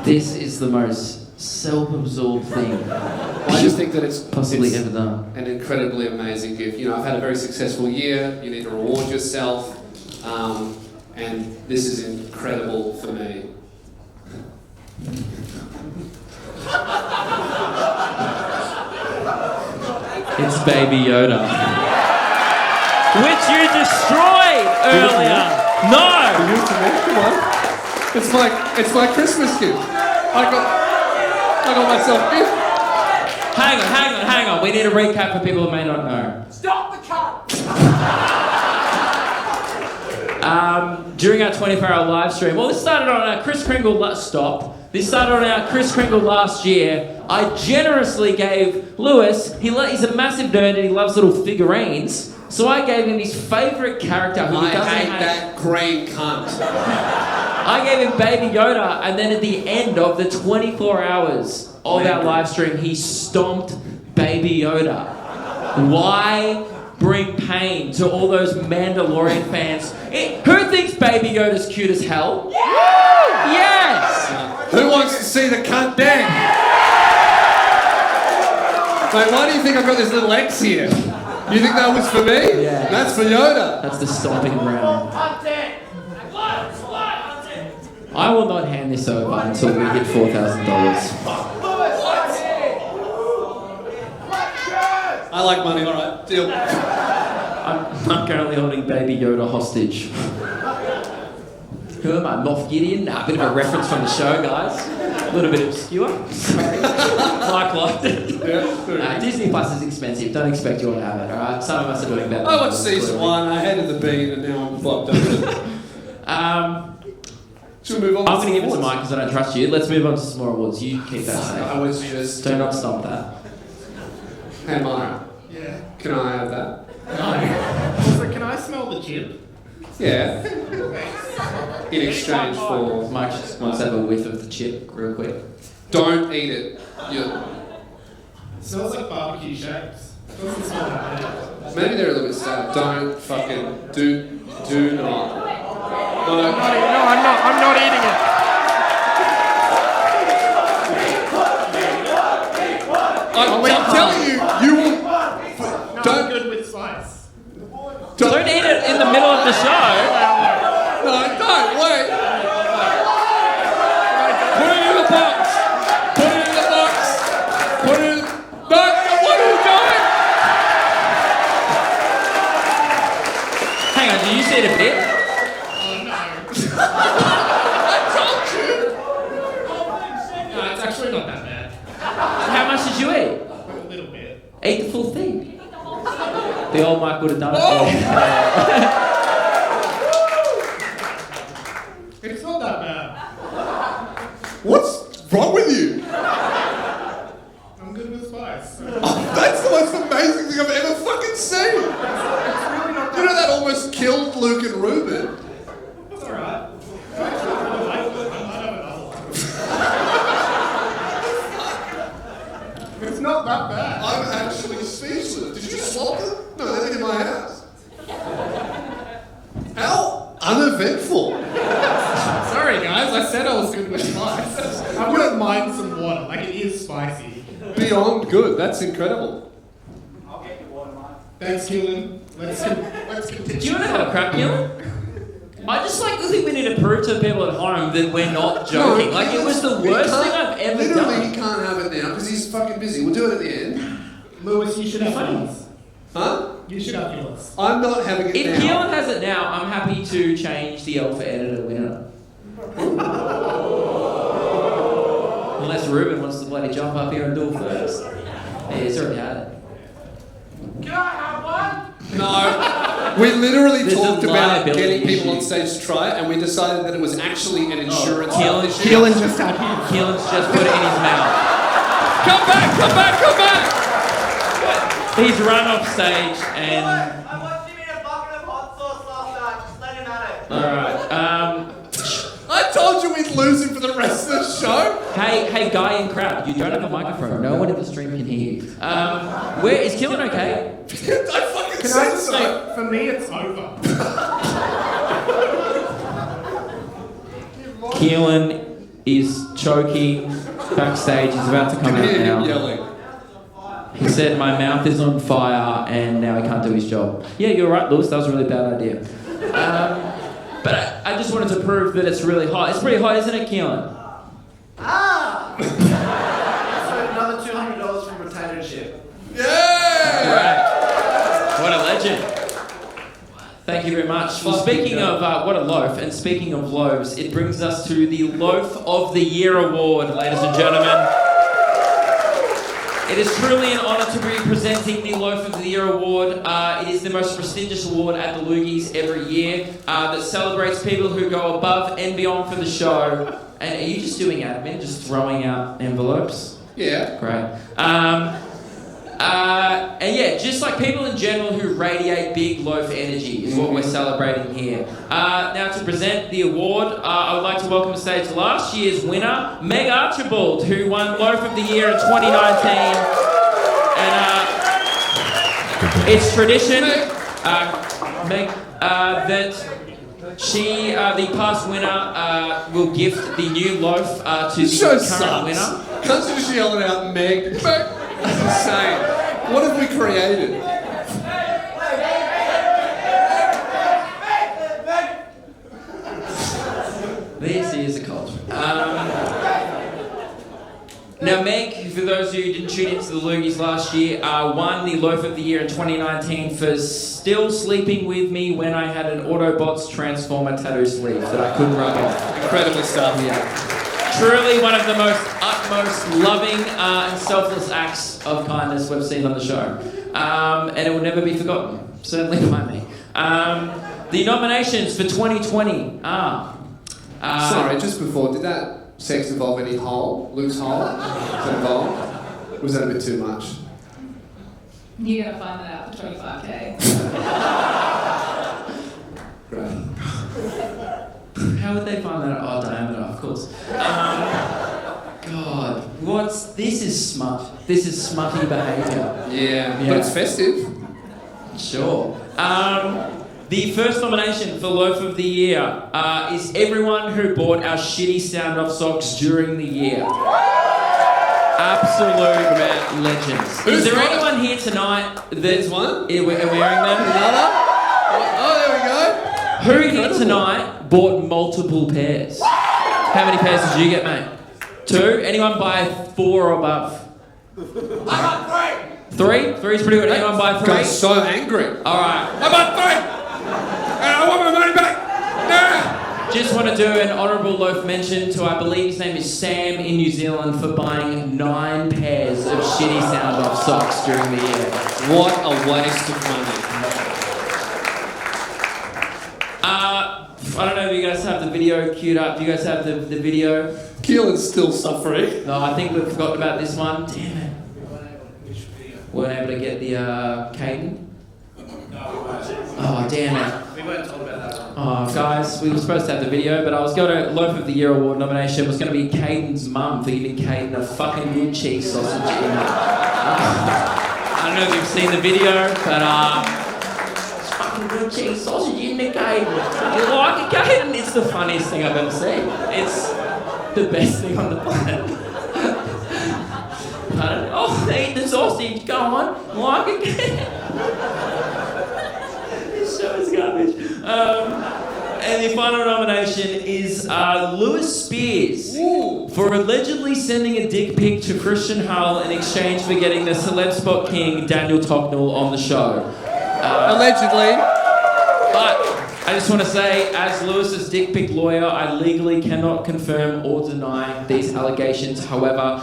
This is the most self-absorbed thing I just think that it's possibly ever done. an incredibly amazing gift. You know, I've had a very successful year. You need to reward yourself, and this is incredible for me. It's Baby Yoda. Which you destroyed earlier. No! Give it to me, come on. It's my Christmas gift. I got myself a gift. Hang on. We need a recap for people who may not know. Stop the cut! During our 24-hour live stream, well, this started on our Kris Kringle This started on our Kris Kringle last year. I generously gave Lewis, he's a massive nerd and he loves little figurines, so I gave him his favourite character who he doesn't I hate have. that green cunt. I gave him Baby Yoda, and then at the end of the 24 hours of our live stream, he stomped Baby Yoda. Why bring pain to all those Mandalorian fans? Who thinks Baby Yoda's cute as hell? Yes! Who wants to see the cunt dead? Mate, why do you think I've got this little X here? You think that was for me? Yeah. That's for Yoda. That's the stomping ground. I will not hand this over until we hit $4,000. I like money, alright, deal. I'm currently holding Baby Yoda hostage. Who am I, Moff Gideon? Nah, a bit of a reference from the show, guys. A little bit obscure. Mike liked it. Disney Plus is expensive. Don't expect you all to have it, alright? Some of us are doing better. I watched season 1, I hated the bean, and now I'm flopped over it. Should we move on? I'm going to give it to Mike because I don't trust you. Let's move on to some more awards. You keep that safe. I was just... Do not stomp that. Hey, Mara. Yeah. Can I have that? No. Also, can I smell the chip? Yeah. In exchange for... Mike just wants to have a whiff of the chip real quick. Don't eat it. It smells like barbecue shapes. Doesn't smell that bad. Maybe they're a little bit sad. Don't fucking... Do not. No, I'm not eating it. I'm telling you, you will... I'm good with spice. Don't eat it in the middle of the show. No, don't, wait. Put it in the box. Put it in the box. Put it in... No, what are you doing? Hang on, did you see it a bit? I told you. No, it's actually not that bad. How much did you eat? A little bit. Eat the full thing. The old Mike would have done it. It's not that bad. What's wrong with you? I'm good with spice. That's the most amazing thing I've ever fucking seen. You know that almost killed Luke and Ruben. It's alright. I might have another one. It's not that bad. I'm actually speechless. Did you swap them? No, they're in my house. How uneventful. Sorry guys, I said I was good with spice. I wouldn't mind some water, like it is spicy. Beyond good. That's incredible. I'll get your water, Mike. Thanks, Keelan. Let's continue. Do you want to have a crack, Gillen? I just think we need to prove to the people at home that we're not joking. No, it was the worst thing I've ever literally, done. he can't have it now because he's fucking busy. We'll do it at the end. Lewis, you should have yours. Huh? You should have yours. I'm not having it If now. Keelan has it now, I'm happy to change the Alpha Editor winner. Unless Ruben wants to bloody jump up here and do it first. Yeah, he's already had it. Can I have one? No. We literally There's talked a about liability getting people issue. on stage to try it, and we decided that it was actually an insurance Keelan issue. Keelan just had his. Keelan's just put it in his mouth. Come back! Come back! Come back! He's run off stage and... I watched him eat a bucket of hot sauce last night. Just let him at it. Alright, I told you we'd lose him for the rest of the show. Hey, guy in crowd, you don't have a microphone. No one in the stream can hear you. Where is Keelan okay? I fucking Can I said just so. say, for me, it's over. Keelan is choking backstage. He's about to come out Hear him now. yelling. He said, my mouth is on fire and now he can't do his job. Yeah, you're right, Lewis. That was a really bad idea. But I just wanted to prove that it's really hot. It's pretty hot, isn't it, Keelan? Ah! So another $200 from Potato Chip. Yeah! Right. What a legend. Thank you very much. Well, speaking of what a loaf, and speaking of loaves, it brings us to the Loaf of the Year award, ladies and gentlemen. It is truly an honour to be presenting the Loaf of the Year award. It is the most prestigious award at the Lugies every year that celebrates people who go above and beyond for the show. And are you just doing admin, just throwing out envelopes? Yeah. Great. And yeah, just like people in general who radiate big loaf energy is what we're celebrating here. Now to present the award, I would like to welcome to stage last year's winner, Meg Archibald, who won Loaf of the Year in 2019. And it's tradition, Meg, that she, the past winner, will gift the new loaf to This the show current winner. sucks. Can't you just yell it out, Meg? Meg. That's insane. What have we created? This is a cult. Now, Meg, for those who didn't tune into the Lugies last year, won the Loaf of the Year in 2019 for still sleeping with me when I had an Autobots Transformer tattoo sleeve that I couldn't rub off. Incredible stuff. Yeah. Truly one of the most utmost loving and selfless acts of kindness we've seen on the show. And it will never be forgotten, certainly by me. The nominations for 2020 are... Sorry, just before, did that sex involve any hole? Luke's hole? Was that involved? Or was that a bit too much? You're gonna find that out for 25k. Great. How would they find that out? Oh, diameter, of course. God, this is smut. This is smutty behaviour. Yeah, but it's festive. Sure. The first nomination for Loaf of the Year is everyone who bought our shitty sound-off socks during the year. Absolute legends. Is there anyone here tonight that's wearing them? Another? Oh, there we go. Who here tonight bought multiple pairs? How many pairs did you get, mate? 2? Anyone buy 4 or above? I got 3! 3? 3's pretty good. Anyone buy 3? I'm so angry. Alright. I got 3! And I want my money back! Now! Just want to do an honourable loaf mention to, I believe his name is Sam in New Zealand, for buying 9 pairs of shitty sound-off socks during the year. What a waste of money. I don't know if you guys have the video queued up. Do you guys have the video? Keelan's still suffering. No, I think we've forgotten about this one. Damn it. We weren't able to get the Caden? Oh, damn it. We weren't told about that one. Oh, guys, we were supposed to have the video, but I was going to Loaf of the Year award nomination was going to be Caden's mum for giving Caden a fucking good cheese sausage. I don't know if you've seen the video, but it's fucking good cheese sausage in the Caden. You like it, Caden? It's the funniest thing I've ever seen. It's the best thing on the planet. Oh, they eat the sausage. Go on, like it, Caden. This show is garbage. And the final nomination is Lewis Spears for allegedly sending a dick pic to Christian Hull in exchange for getting the celeb spot king Daniel Tocknell on the show. Allegedly. But I just want to say, as Lewis's dick pic lawyer, I legally cannot confirm or deny these allegations. However,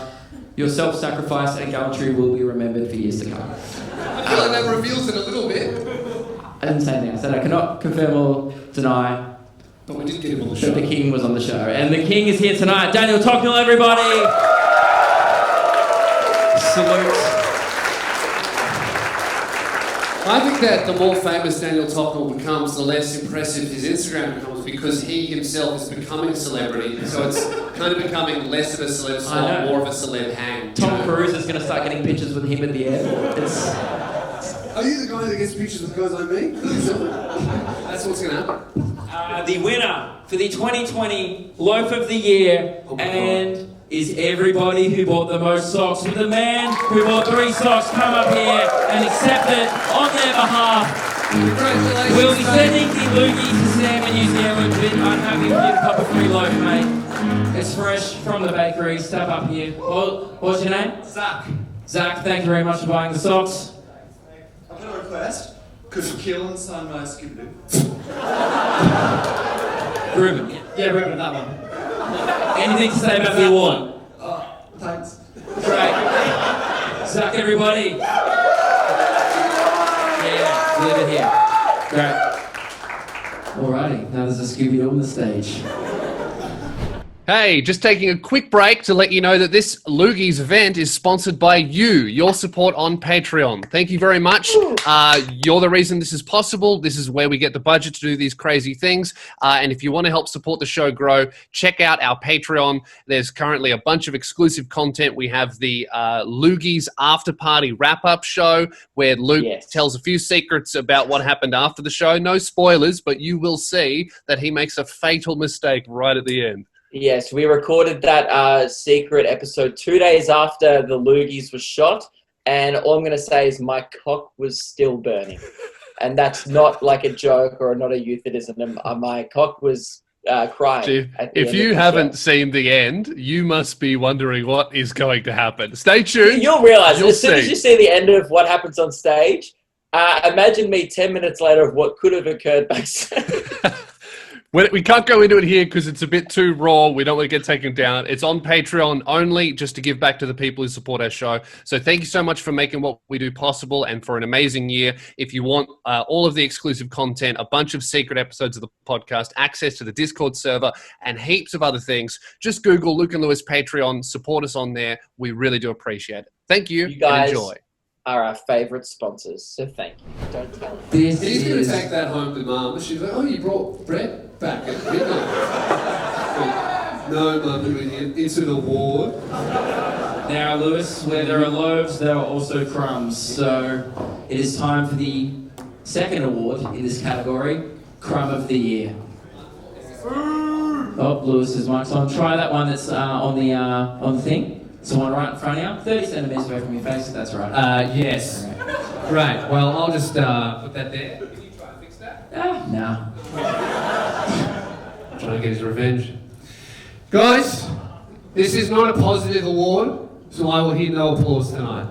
your self-sacrifice and gallantry will be remembered for years to come. I feel like that reveals it a little bit. I didn't say anything. I said I cannot confirm or deny. But we did get him on the show. The king was on the show. And the king is here tonight. Daniel Tocknell, everybody! Salute. I think that the more famous Daniel Tocknell becomes, the less impressive his Instagram becomes because he himself is becoming a celebrity. So it's kind of becoming less of a celeb slot, more of a celeb hang. Tom Cruise is going to start getting pictures with him at the airport. Are you the guy that gets pictures with guys like me? That's what's going to happen. The winner for the 2020 Loaf of the Year is everybody who bought the most socks. Will the man who bought 3 socks come up here and accept it on their behalf? Congratulations. We'll be sending the Lugies to Sam in New Zealand. Bit unhappy with you to pop a free loaf, mate. It's fresh from the bakery. Step up here. What's your name? Zach. Zach, thank you very much for buying the socks. I've got a request. Could Keelan sign my Scooby-Doo? Ruben, Yeah, Ruben, that one. anything to say about the award? Thanks. Great. Zach, everybody. Yeah, leave it here. Great. Alrighty, now there's a Scooby-Doo on the stage. Hey, just taking a quick break to let you know that this Lugies event is sponsored by you, your support on Patreon. Thank you very much. You're the reason this is possible. This is where we get the budget to do these crazy things. And if you want to help support the show grow, check out our Patreon. There's currently a bunch of exclusive content. We have the Lugies After Party Wrap-Up show where Luke tells a few secrets about what happened after the show. No spoilers, but you will see that he makes a fatal mistake right at the end. Yes, we recorded that secret episode 2 days after the Lugies was shot, and all I'm going to say is my cock was still burning. And that's not like a joke or not a euphemism. My cock was crying. If you haven't seen the end, you must be wondering what is going to happen. Stay tuned. You'll realise, as soon as you see the end of what happens on stage, imagine me 10 minutes later of what could have occurred backstage. We can't go into it here because it's a bit too raw. We don't want to get taken down. It's on Patreon only, just to give back to the people who support our show. So thank you so much for making what we do possible and for an amazing year. If you want all of the exclusive content, a bunch of secret episodes of the podcast, access to the Discord server, and heaps of other things, just Google Luke and Lewis Patreon. Support us on there. We really do appreciate it. Thank you, You guys and enjoy. Are our favourite sponsors, so thank you. Don't tell them. He's going to take that home to Mum. She's like, oh, you brought bread back at midnight. No, Mum, it's an award. Now, Lewis, where there are loaves, there are also crumbs. So it is time for the second award in this category, Crumb of the Year. Oh, Lewis's mic's on. Try that one that's on the thing. So one right in front of you, 30 centimetres away from your face, if that's right. Yes. Right. Well, I'll just put that there. Can you try and fix that? No. Trying to get his revenge. Guys, this is not a positive award, so I will hear no applause tonight.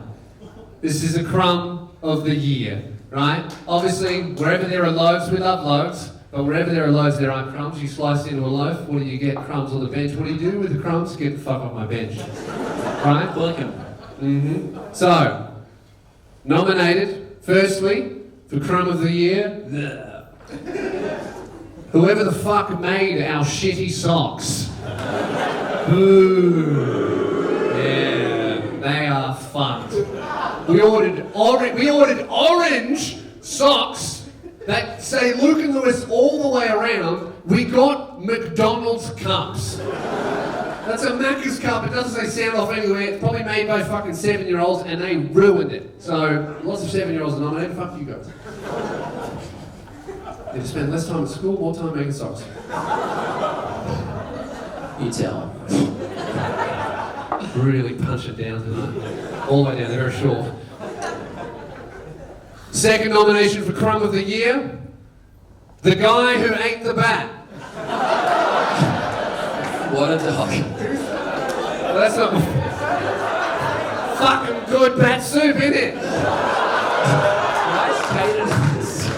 This is a Crumb of the Year, right? Obviously, wherever there are loaves, we love loaves. But wherever there are loaves, there are crumbs. You slice into a loaf, what do you get? Crumbs on the bench. What do you do with the crumbs? Get the fuck off my bench. Right? Flick 'em. Mm-hmm. So, nominated, firstly, for Crumb of the Year, whoever the fuck made our shitty socks. Boo. Yeah, they are fucked. We ordered orange socks that say Luke and Lewis all the way around. We got McDonald's cups. That's a Macca's cup. It doesn't say sound off anywhere. It's probably made by fucking 7-year-olds and they ruined it. So lots of 7-year-olds are nominated. Fuck you guys. They spend less time at school, more time making socks. You tell. Really punch it down tonight. All the way down. They're very short. Second nomination for Crumb of the Year, the guy who ate the bat. What a dog. Well, that's not fucking good bat soup, isn't it? Nice cadence.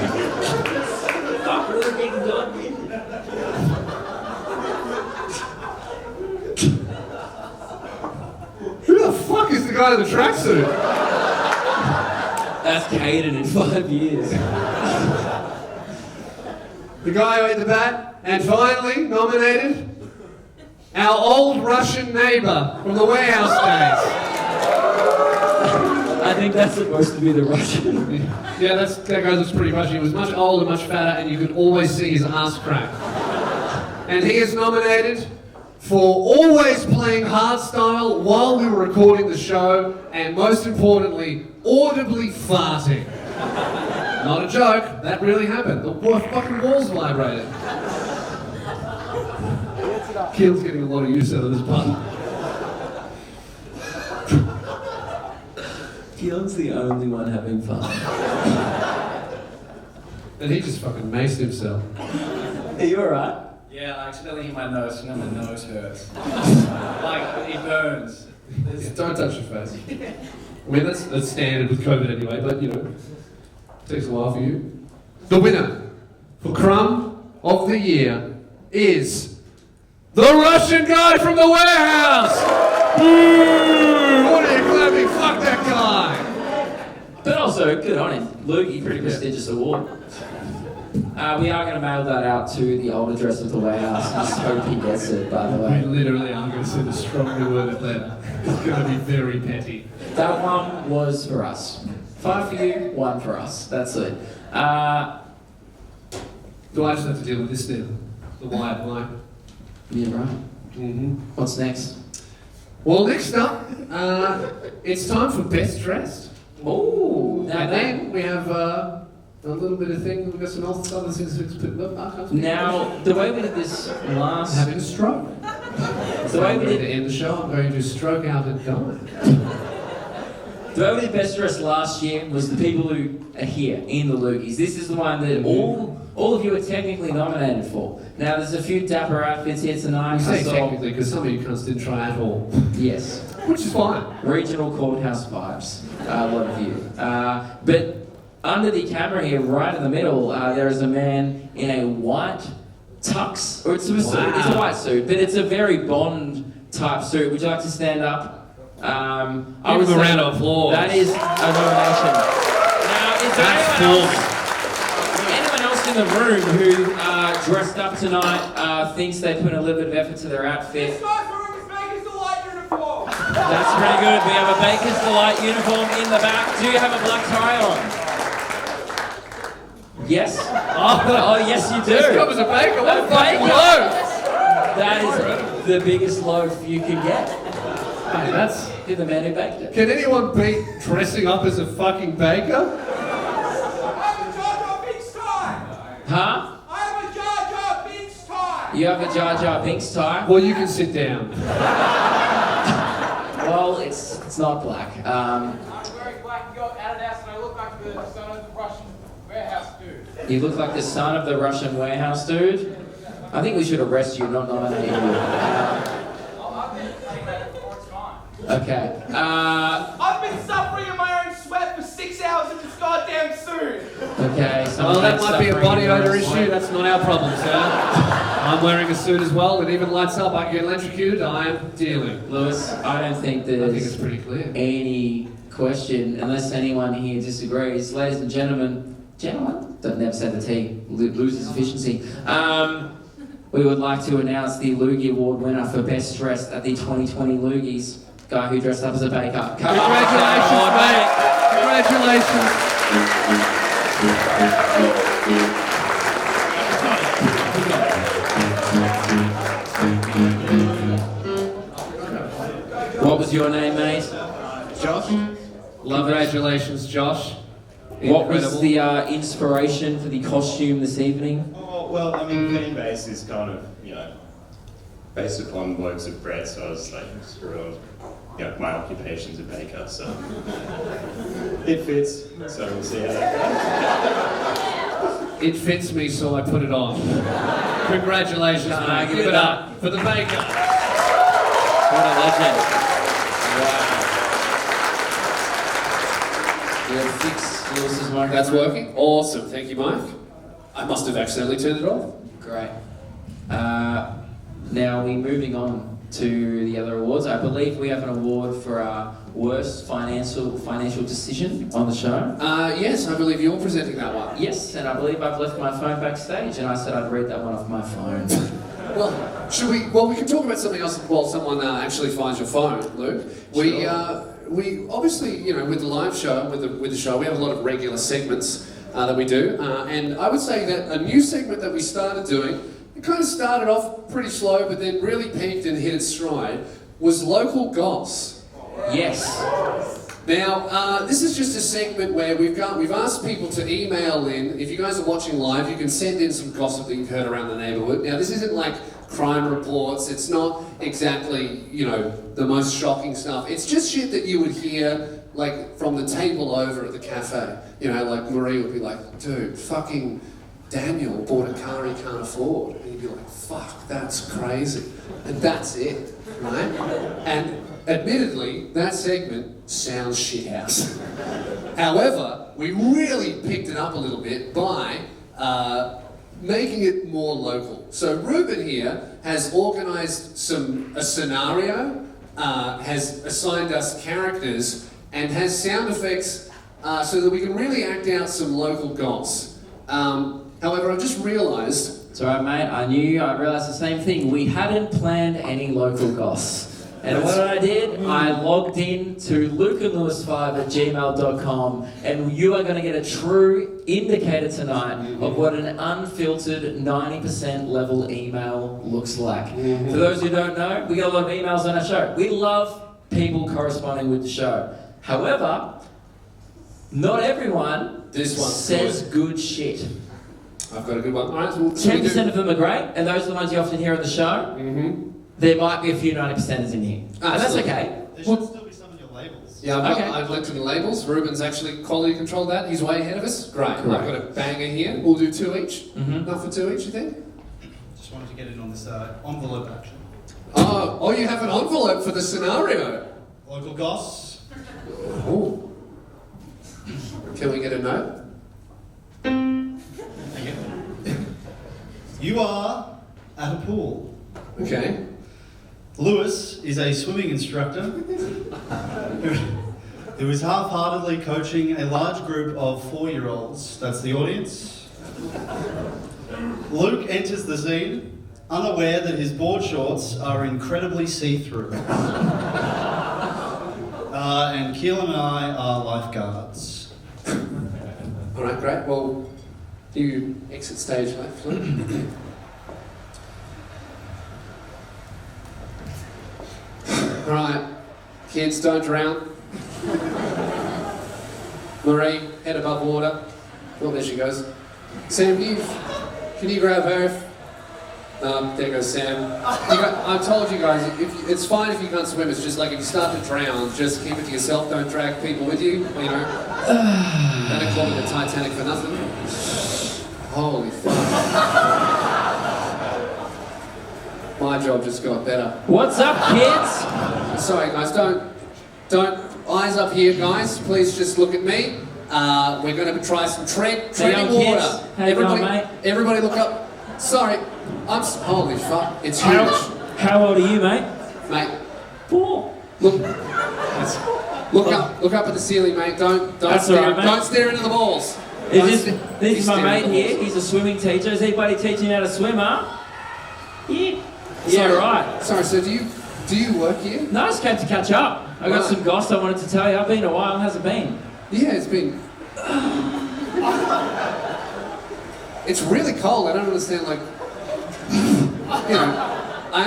Who the fuck is the guy in the tracksuit? That's Caden in 5 years. The guy who ate the bat. And finally, nominated, our old Russian neighbour from the warehouse days. I think that's supposed to be the Russian. Yeah, that guy looks pretty Russian. He was much older, much fatter, and you could always see his ass crack. And he is nominated for always playing hardstyle while we were recording the show, and most importantly, audibly farting. Not a joke. That really happened. The fucking walls vibrated. Keel's getting a lot of use out of this button. Keelan's the only one having fun. And he just fucking maced himself. Are you alright? Yeah, I accidentally hit my nose, and now my nose hurts. Like, it burns. Don't touch your face. I mean, that's standard with COVID anyway, but you know, it takes a while for you. The winner for Crumb of the Year is the Russian guy from the warehouse! Boo! What are you clapping? Fuck that guy! But also, good on him. Lugie, pretty prestigious award. We are going to mail that out to the old address of the warehouse. I just hope he gets it, by the We way. literally are going to send a strongly worded letter. It's going to be very petty. That one was for us. 5 for you, 1 for us. That's it. Do I just have to deal with this now? The wide line. Yeah, right. Mm-hmm. What's next? Well, next up, it's time for Best Dressed. Oh, And then we have a little bit of thing. We've got some other things to put. now, the way we did this last... Having a stroke. The way we To did... end the show, I'm going to stroke out and die. The way we did Best Dressed last year was the people who are here in the Lugies. This is the one that all of you are technically nominated for. Now, there's a few dapper outfits here tonight. You say technically because some of you cunts didn't try at all. Yes. Which is fine. Regional courthouse vibes. A lot of you. But under the camera here, right in the middle, there is a man in a white tux, or it's a suit. It's a white suit, but it's a very Bond type suit. Would you like to stand up? I would Give him a say round of applause. That is a nomination. Now, is there anyone else in the room who dressed up tonight thinks they put a little bit of effort to their outfit? That's pretty good. We have a Baker's Delight uniform in the back. Do you have a black tie on? Yes. Oh yes, you do. This covers a baker. What a fucking baker. loaf! That is the biggest loaf you can get. Hey, that's... You're the man who baked it. Can anyone beat dressing up as a fucking baker? Huh? I have a Jar Jar Binks tie! You have a Jar Jar Binks tie? Well, you can sit down. Well, it's not black. I'm wearing black goat Adidas and I look like the son of the Russian warehouse dude. You look like the son of the Russian warehouse dude. I think we should arrest you, not nominate you. I've been saying that before, it's fine. Okay. I've been suffering in my own sweat for 6 hours in this goddamn suit. Okay. Well, that might be a body odor issue. That's That's not our problem, sir. I'm wearing a suit as well. It even lights up. I can get electrocuted. I am dealing. Lewis, I don't think I think it's there's pretty clear. any question, unless anyone here disagrees. Ladies and gentlemen, don't never say the T, loses efficiency. We would like to announce the Lugie Award winner for Best Dressed at the 2020 Lugies. Guy who dressed up as a baker. Congratulations, mate. Congratulations. What was your name, mate? Josh. Congratulations, Josh. What was Incredible. the inspiration for the costume this evening? Oh, well, I mean, theme base is kind of, based upon loaves of bread, so I was like, screw it. My occupation's a baker, so it fits. So we'll see how that goes. It fits me, so I put it on. Congratulations, mate. Give it up for the baker. What a legend. Wow. Yeah, fix Lewis's microphone. That's working. Awesome. Thank you, Mike. I must have accidentally turned it off. Great. Now we're moving on to the other awards. I believe we have an award for our worst financial decision on the show. Yes, I believe you're presenting that one. Yes, and I believe I've left my phone backstage, and I said I'd read that one off my phone. Well, should we? Well, we can talk about something else while someone actually finds your phone, Luke. We obviously, with the live show, with the show, we have a lot of regular segments that we do, and I would say that a new segment that we started doing. It kind of started off pretty slow, but then really peaked and hit its stride, was Local Goss. Yes. Now, this is just a segment where we've asked people to email in. If you guys are watching live, you can send in some gossip that you've heard around the neighbourhood. Now, this isn't like crime reports. It's not exactly, the most shocking stuff. It's just shit that you would hear, like, from the table over at the cafe. Like Marie would be like, dude, fucking Daniel bought a car he can't afford. And you'd be like, fuck, that's crazy. And that's it, right? And admittedly, that segment sounds shithouse. However, we really picked it up a little bit by making it more local. So Ruben here has organised a scenario, has assigned us characters, and has sound effects so that we can really act out some local goss. However, I've just realised... It's alright, mate. I realised the same thing. We hadn't planned any local goss. And what I did, I logged in to lukeandlewis5@gmail.com, and you are going to get a true indicator tonight of what an unfiltered 90% level email looks like. For those who don't know, we get a lot of emails on our show. We love people corresponding with the show. However, not everyone says good shit. I've got a good one. All right, 10% of them are great, and those are the ones you often hear on the show. There might be a few 90%ers in here. And that's okay. There should still be some in your labels. Yeah, I've looked at the labels. Ruben's actually quality controlled that. He's way ahead of us. Great. I've got a banger here. We'll do 2 each. Not for 2 each, you think? Just wanted to get it on this envelope action. Oh, you have an envelope for the scenario. Local goss. Oh. Can we get a note? You are at a pool. Okay. Lewis is a swimming instructor who is half-heartedly coaching a large group of 4-year-olds. That's the audience. Luke enters the scene, unaware that his board shorts are incredibly see-through. And Keelan and I are lifeguards. All right, great. Well, you exit stage left, Luke. All right, kids, don't drown. Marie, head above water. Oh, there she goes. Sam, can you grab her? There goes Sam. I told you guys, it's fine if you can't swim. It's just like if you start to drown, just keep it to yourself. Don't drag people with you. Don't call it the Titanic for nothing. Holy fuck. My job just got better. What's up, kids? Sorry, guys. Don't eyes up here, guys. Please just look at me. We're going to try some treading water. How you going, mate? Everybody, look up. Sorry, holy fuck! It's huge. How old are you, mate? Mate, 4. Look up at the ceiling, mate. Don't stare into the balls. This is my mate here. He's a swimming teacher. Is anybody teaching you how to swim, huh? Yeah. Yeah, right. Sorry, so do you work here? No, I just came to catch up. I got some goss I wanted to tell you. I've been a while. How's it been? Yeah, it's been... It's really cold. I don't understand, like... I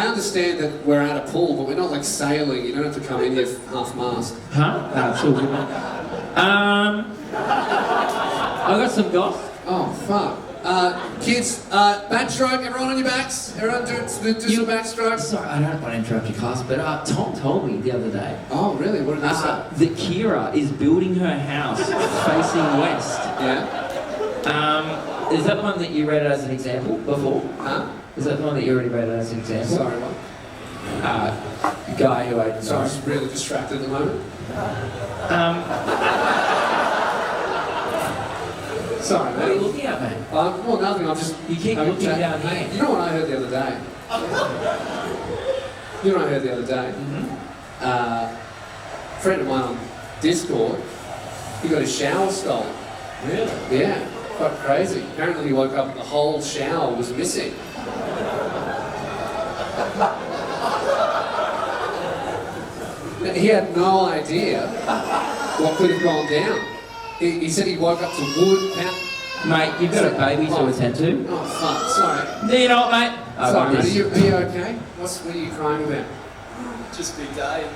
understand that we're at a pool, but we're not like sailing. You don't have to come in here half-mast. Huh? No, it's all good. I got some goss. Oh, fuck. Kids, backstroke, everyone on your backs. Everyone do some backstroke. Sorry, I don't want to interrupt your class, but Tom told me the other day. Oh, really? What did he say? That Kira is building her house facing west. Yeah? Is that the one that you read as an example before? Huh? Is that the one that you already read as an example? Sorry, what? Guy who I... Sorry, I was really distracted at the moment. Sorry, mate. What are you looking at, mate? Well, nothing. I'm just... You keep looking down here. You know what I heard the other day? A friend of mine on Discord, he got his shower stolen. Really? Yeah. Quite crazy. Apparently he woke up and the whole shower was missing. He had no idea what could have gone down. He said he woke up to wood. Mate, you've got a baby to attend to. Oh, fuck, sorry. No, you're not, mate. Sorry, mate, are you okay? What are you crying about? Just big day.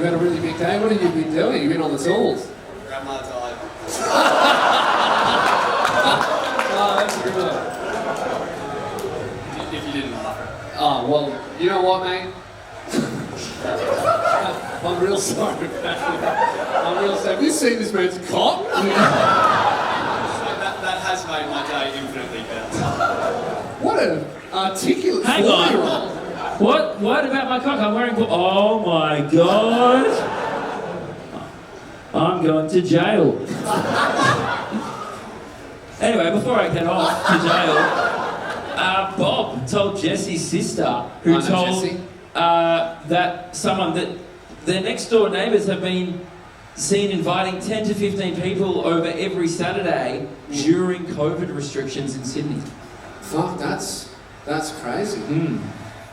you've had a really big day. What have you been doing? You've been on the tools. Grandma died. Oh, that's a good one. If you didn't laugh. Oh, well, you know what, mate? I'm real sorry. I'm real sorry. Have you seen this man's cock? That has made my day infinitely better. What an articulate Hang on. 4-year-old. What about my cock? I'm wearing... Oh my god! I'm going to jail. Anyway, before I get off to jail, Bob told Jesse's sister, who told that their next door neighbours have been seen inviting 10 to 15 people over every Saturday during COVID restrictions in Sydney. Fuck, that's crazy.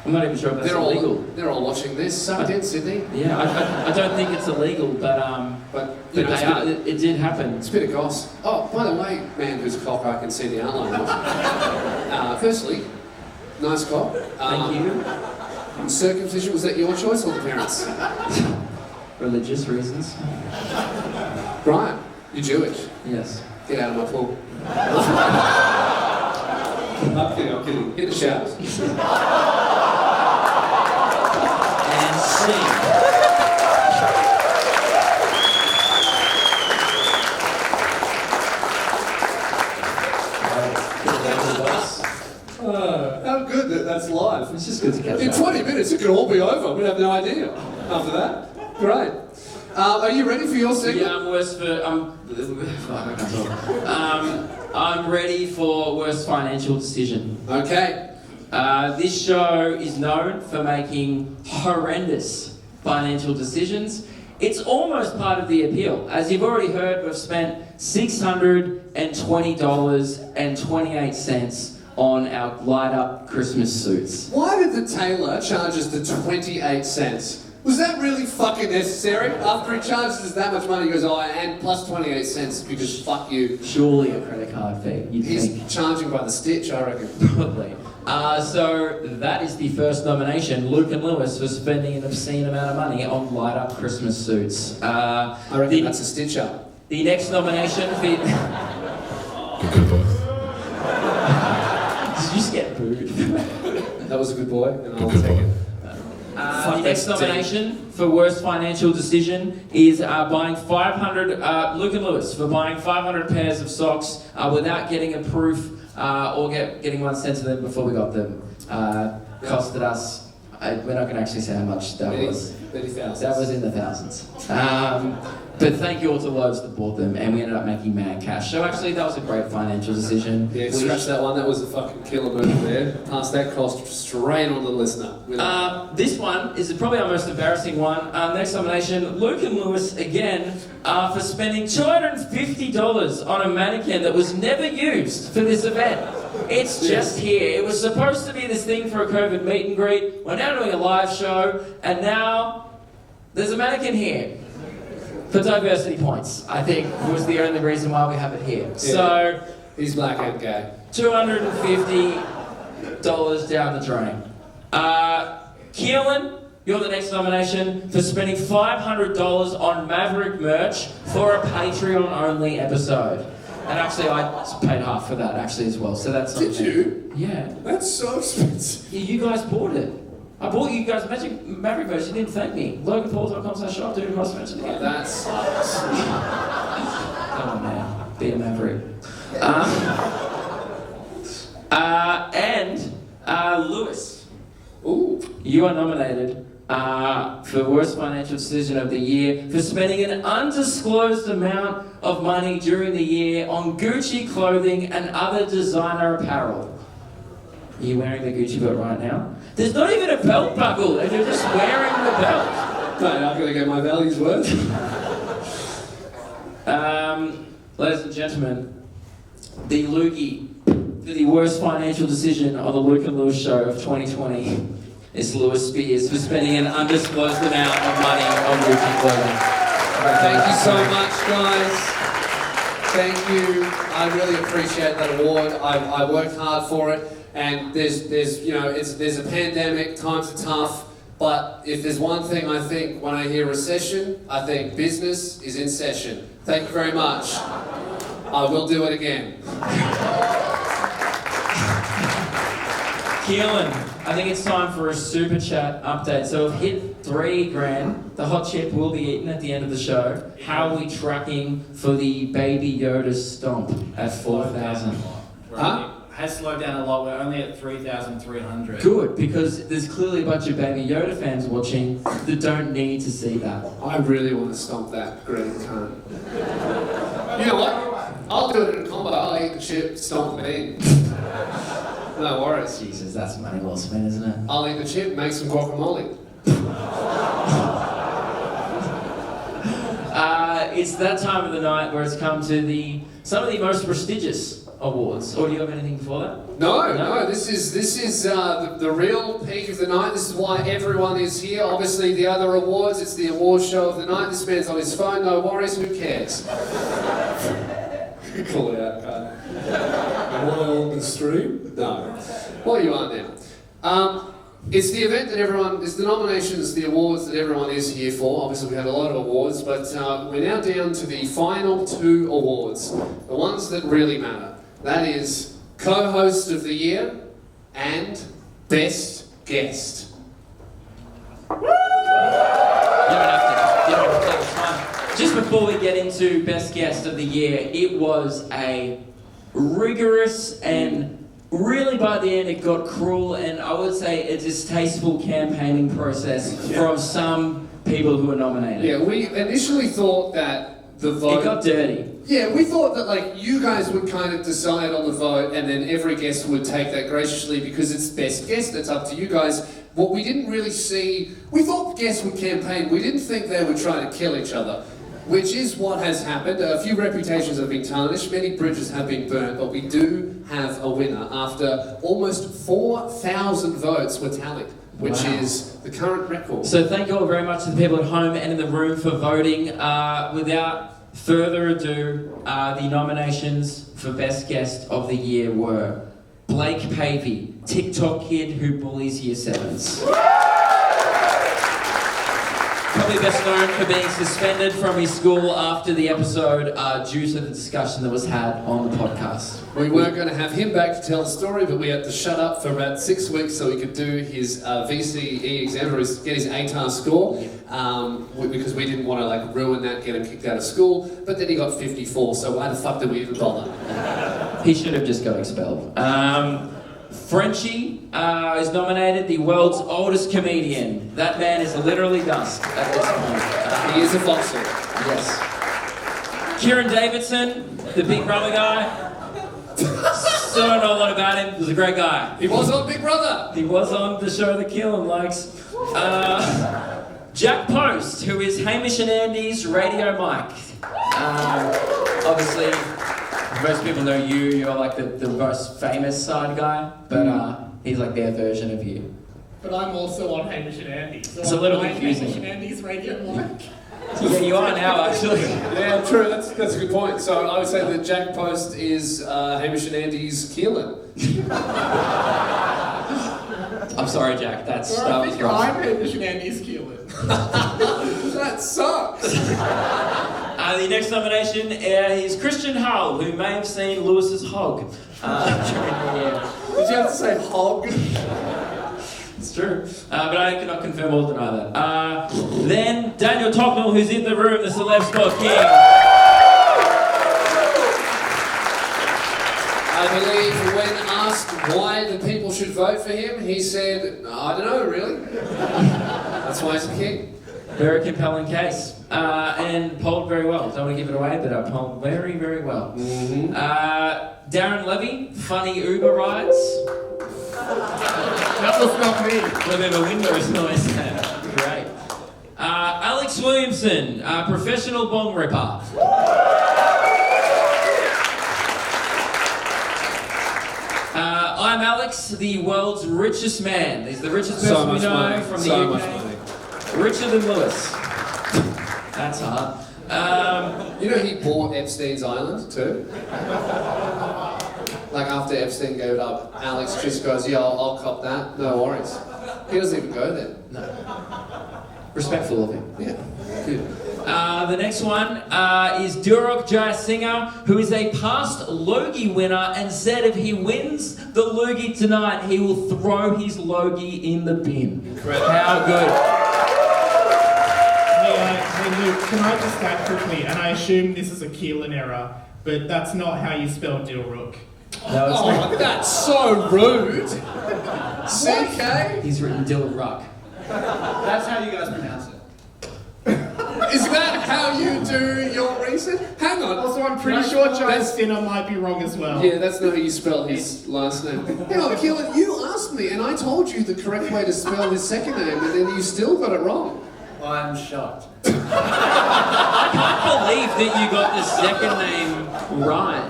I'm not even sure if that's illegal. They're all watching this. Sucked in, Sydney. Yeah, I don't think it's illegal, but you know, it did happen. It's a bit of goss. Oh, by the way, man who's a cock, I can see the outline of. Firstly, nice cock. Thank you. Circumcision, was that your choice or the parents'? Religious reasons. Brian, you're Jewish. Yes. Get out of my pool. I'm kidding. Hit the showers. And sing. How good that's live. It's just good to catch In up. 20 minutes, it could all be over. We'd have no idea after that. Great. Are you ready for your segment? Yeah, I'm ready for worst financial decision. Okay. This show is known for making horrendous financial decisions. It's almost part of the appeal. As you've already heard, we've spent $620.28 on our light-up Christmas suits. Why did the tailor charge us the 28 cents? Was that really fucking necessary? After he charges us that much money, he goes, oh, and plus 28 cents because fuck you. Surely a credit card fee, you'd He's think. charging by the stitch, I reckon. Probably. So that is the first nomination. Luke and Lewis for spending an obscene amount of money on light-up Christmas suits. I reckon that's a stitch up. The next nomination for... Good boy. Did you just get booed? That was a good boy, and I'll Good take boy. it. The next nomination for worst financial decision is buying 500, Luke and Lewis, for buying 500 pairs of socks without getting a proof or getting one sent to them before we got them. Costed us, we're not going to actually say how much that was. Many thousands. That was in the thousands. But thank you all to Loaves that bought them, and we ended up making mad cash. So actually, that was a great financial decision. Yeah, scratch that one. That was a fucking killer move there. Pass that cost straight on the listener. This one is probably our most embarrassing one. Next nomination, Luke and Lewis again for spending $250 on a mannequin that was never used for this event. It's just here. It was supposed to be this thing for a COVID meet and greet. We're now doing a live show, and now there's a mannequin here. For diversity points, I think, was the only reason why we have it here. Yeah. So, he's black and gay. $250 down the drain. Keelan, you're the next nomination for spending $500 on Maverick merch for a Patreon-only episode. And actually, I paid half for that actually as well. So that's. Did you? Yeah. That's so expensive. Yeah, you guys bought it. I bought you guys Maverick merch, you didn't thank me. LoganPaul.com/shop, dude, cross mention again. That sucks. Come on, man. Be a Maverick. Lewis. Ooh. You are nominated for worst financial decision of the year for spending an undisclosed amount of money during the year on Gucci clothing and other designer apparel. Are you wearing the Gucci belt right now? There's not even a belt buckle, and you're just wearing the belt. Mate, I'm gonna get my values worth. Ladies and gentlemen, the Lugie for the worst financial decision on the Luke and Lewis show of 2020 is Lewis Spears for spending an undisclosed amount of money on Gucci clothing. Thank you so much, guys. Thank you. I really appreciate that award. I worked hard for it. And there's a pandemic, times are tough. But if there's one thing I think when I hear recession, I think business is in session. Thank you very much. I will do it again. Keelan, I think it's time for a super chat update. So we've hit $3,000. The hot chip will be eaten at the end of the show. How are we tracking for the Baby Yoda stomp at 4,000? Huh? Has slowed down a lot. We're only at 3,300. Good, because there's clearly a bunch of Baby Yoda fans watching that don't need to see that. I really want to stomp that green cunt. You know what? I'll do it in a combo. I'll eat the chip, stomp the bean. No worries. Jesus, that's money well spent, isn't it? I'll eat the chip, make some guacamole. It's that time of the night where it's come to some of the most prestigious awards. Or do you have anything before that? No. This is the real peak of the night. This is why everyone is here. Obviously, the other awards, it's the award show of the night. This man's on his phone. No worries. Who cares? Call it out, Carl. Am I on the stream? No. Well, you are now. It's the event that it's the nominations, the awards that everyone is here for. Obviously, we had a lot of awards, but we're now down to the final 2 awards. The ones that really matter. That is Co-Host of the Year and Best Guest. Just before we get into Best Guest of the Year, it was a rigorous and really by the end it got cruel and I would say a distasteful campaigning process from some people who were nominated. Yeah, we initially thought that the vote... It got dirty. Yeah, we thought that you guys would kind of decide on the vote and then every guest would take that graciously because it's Best Guest, it's up to you guys. What we didn't really see... We thought guests would campaign, we didn't think they would try to kill each other. Which is what has happened. A few reputations have been tarnished, many bridges have been burnt, but we do have a winner after almost 4,000 votes were tallied, which is the current record. So thank you all very much to the people at home and in the room for voting. Without further ado, the nominations for Best Guest of the Year were Blake Pavey, TikTok kid who bullies Year 7s. Probably best known for being suspended from his school after the episode due to the discussion that was had on the podcast. We weren't going to have him back to tell the story, but we had to shut up for about 6 weeks so he could do his VCE exam, or get his ATAR score, because we didn't want to ruin that, get him kicked out of school. But then he got 54, so why the fuck did we even bother? He should have just got expelled. Frenchie is nominated, the world's oldest comedian. That man is literally dust at this point. He is a fossil. Yes. Kieran Davidson, the Big Brother guy. Still don't know a lot about him. He was a great guy. He was on Big Brother. He was on the show that Keelan likes. Jack Post, who is Hamish and Andy's Radio Mike. Obviously, most people know you're the most famous side guy, but he's their version of you. But I'm also on Hamish and Andy. So It's a little I'm confusing. Hamish and Andy's Radio Mike. Yeah, you are now, actually. Yeah, true, that's a good point. So I would say that Jack Post is Hamish and Andy's Keelan. I'm sorry, Jack, that was I'm rough. Hamish and Andy's Keelan. That sucks. The next nomination is Christian Hull, who may have seen Lewis's hog during the year. Did you have to say hog? It's true, but I cannot confirm or deny that. Then Daniel Tocknell, who's in the room, the Celeb Spot King. I believe when asked why the people should vote for him, he said, I don't know, really. That's why he's the king. Very compelling case. And polled very well. Don't want to give it away, but polled very, very well. Mm-hmm. Darren Levy, funny Uber rides. That was not me. A bit of a Windows noise there. Great. Alex Williamson, professional bong ripper. I'm Alex, the world's richest man. He's the richest person we know from the UK. Much money. Richer than Lewis. That's hard. You know he bought Epstein's Island too? Like after Epstein gave it up, Alex just goes, yeah, I'll cop that. No worries. He doesn't even go there. No. Respectful of him. Yeah. Good. The next one is Durok Jayasinghe, who is a past Logie winner, and said if he wins the Logie tonight, he will throw his Logie in the bin. Incredible. How good. Hey Luke, can I just add quickly, and I assume this is a Keelan error, but that's not how you spell Dilrook. No, it's not. That's so rude. CK? He's written Dilrook. That's how you guys pronounce it. Is that how you do your research? Hang on. Also, I'm pretty sure Justina might be wrong as well. Yeah, that's not how you spell his last name. Hang on, Keelan, you asked me, and I told you the correct way to spell his second name, and then you still got it wrong. I'm shocked. I can't believe that you got the second name right.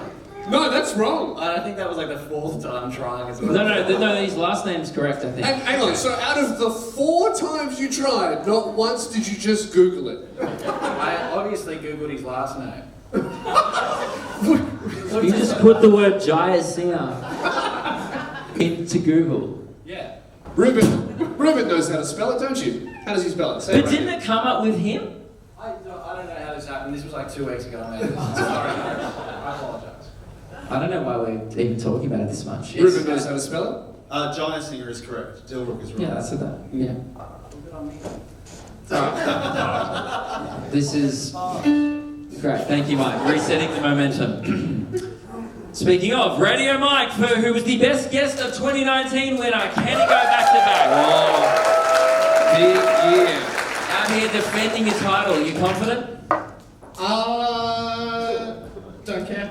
No, that's wrong. I think that was like the 4th time trying as well. No, his last name's correct, I think. And hang on, so out of the 4 times you tried, not once did you just Google it? I obviously Googled his last name. You just put the word Jayasinghe into Google. Yeah. Ruben knows how to spell it, don't you? How does he spell it? Say But it right didn't here. it come up with him? I don't know how this happened. This was like 2 weeks ago. Sorry. I apologise. I don't know why we're even talking about it this much. Ruben knows how to spell it? Jayasinghe is correct. Dilrook is wrong. Yeah, that's it. Yeah. This is great. Thank you, Mike. Resetting the momentum. Speaking of, Radio Mike, who was the best guest of 2019 winner, can he go back to back? Oh, big year. Out here defending his title. You confident? Don't care.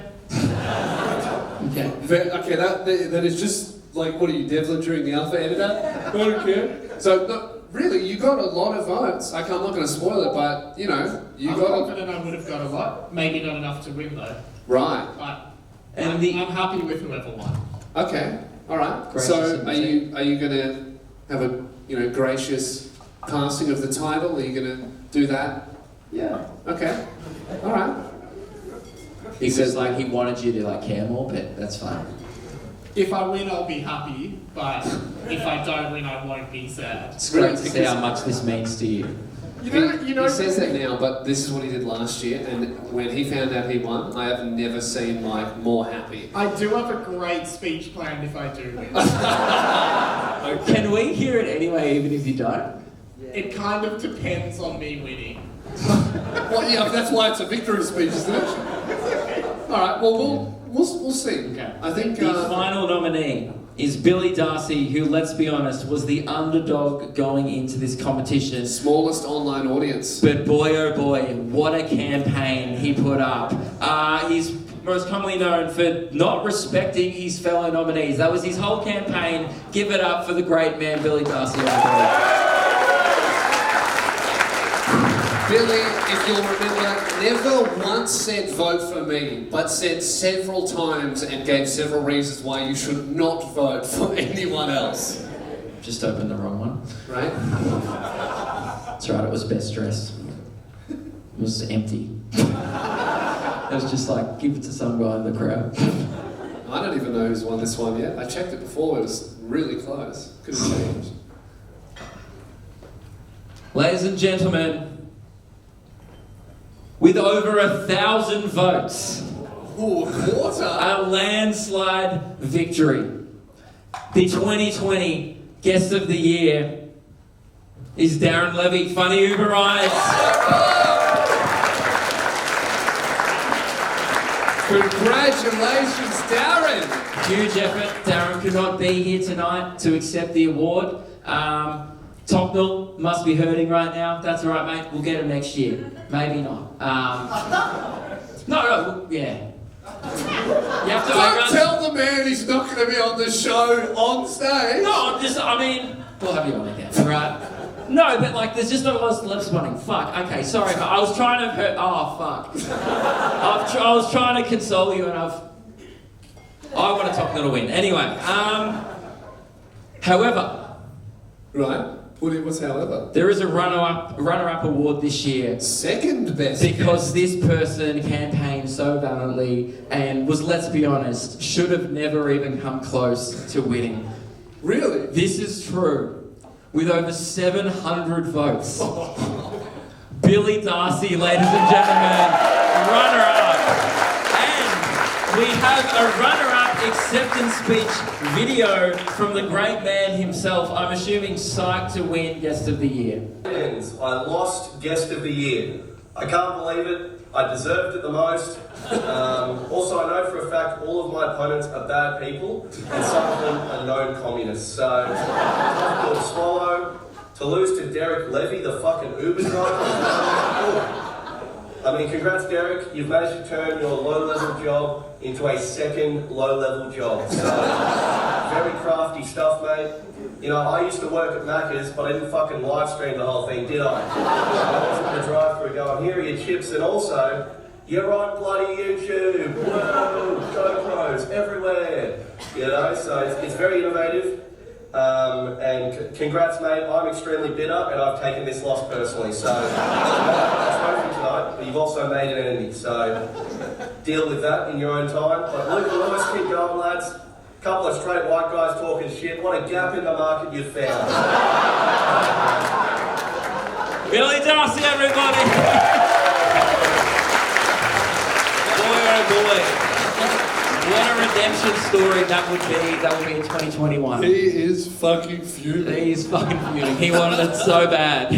Okay. Okay, that is just like, what are you, Devlin during the alpha editor? I don't care. So, no, really, you got a lot of votes. I'm not going to spoil it, but, you know, you I'm got confident I would have got a lot. Maybe not enough to win though. Right. But And I'm happy with whoever won. Okay. All right. Gracious So, are sympathy. you going to have a gracious passing of the title? Are you going to do that? Yeah. Okay. All right. He says like he wanted you to care more, but that's fine. If I win, I'll be happy. But if I don't win, I won't be sad. It's great to see how much this means to you. You know. He says that now, but this is what he did last year, and when he found out he won, I have never seen Mike more happy. I do have a great speech planned if I do win. Can we hear it anyway, even if you don't? It kind of depends on me winning. Well, yeah, that's why it's a victory speech, isn't it? All right. Well, we'll see. Okay. I think The final nominee is Billy Darcy, who, let's be honest, was the underdog going into this competition. Smallest online audience. But boy, oh boy, what a campaign he put up. He's most commonly known for not respecting his fellow nominees. That was his whole campaign. Give it up for the great man, Billy Darcy. Billy, if you'll remember, never once said vote for me, but said several times and gave several reasons why you should not vote for anyone else. Just opened the wrong one. Right? That's right, it was best dressed. It was empty. It was just like, give it to some guy in the crowd. I don't even know who's won this one yet. I checked it before, it was really close. Could have changed. Ladies and gentlemen, with over 1,000 votes, Ooh, a quarter? a landslide victory. The 2020 Guest of the Year is Darren Levy, Funny Uber Eyes. Congratulations, Darren! Huge effort. Darren could not be here tonight to accept the award. Topnell must be hurting right now. That's all right, mate. We'll get him next year. Maybe not. Yeah. You have to Don't tell the man he's not going to be on the show on stage. No, we'll have you on again, right? No, but there's just not a lot of celebs wanting. Fuck. Okay, sorry. I was trying to hurt. Oh, fuck. I was trying to console you, and I want a Topnell to win. Anyway, however, Right. What's however? There is a runner-up award this year. Second best. Because this person campaigned so valiantly and was, let's be honest, should have never even come close to winning. Really? This is true. With over 700 votes. Billy Darcy, ladies and gentlemen, runner-up. And we have a runner-up acceptance speech video from the great man himself. I'm assuming psyched to win Guest of the Year. I lost Guest of the Year. I can't believe it. I deserved it the most. Also, I know for a fact all of my opponents are bad people, and some of them are known communists. So, difficult to swallow. To lose to Derek Levy, the fucking Uber driver. I mean, congrats, Derek. You've managed to turn your low-level job into a second low-level job. So, very crafty stuff, mate. You know, I used to work at Macca's, but I didn't fucking live stream the whole thing, did I? I wasn't in the drive-thru going, here are your chips, and also, you're on bloody YouTube. Whoa, GoPros everywhere. You know, so it's very innovative. And congrats, mate. I'm extremely bitter, and I've taken this loss personally. So, I've spoken tonight, but you've also made an enemy. So, deal with that in your own time. But look at Lewis, keep going, lads. Couple of straight white guys talking shit. What a gap in the market you've found. Billy Darcy, everybody! Boy, oh boy. What a redemption story that would be in 2021. He is fucking fuming. He's fucking fuming. He wanted it so bad.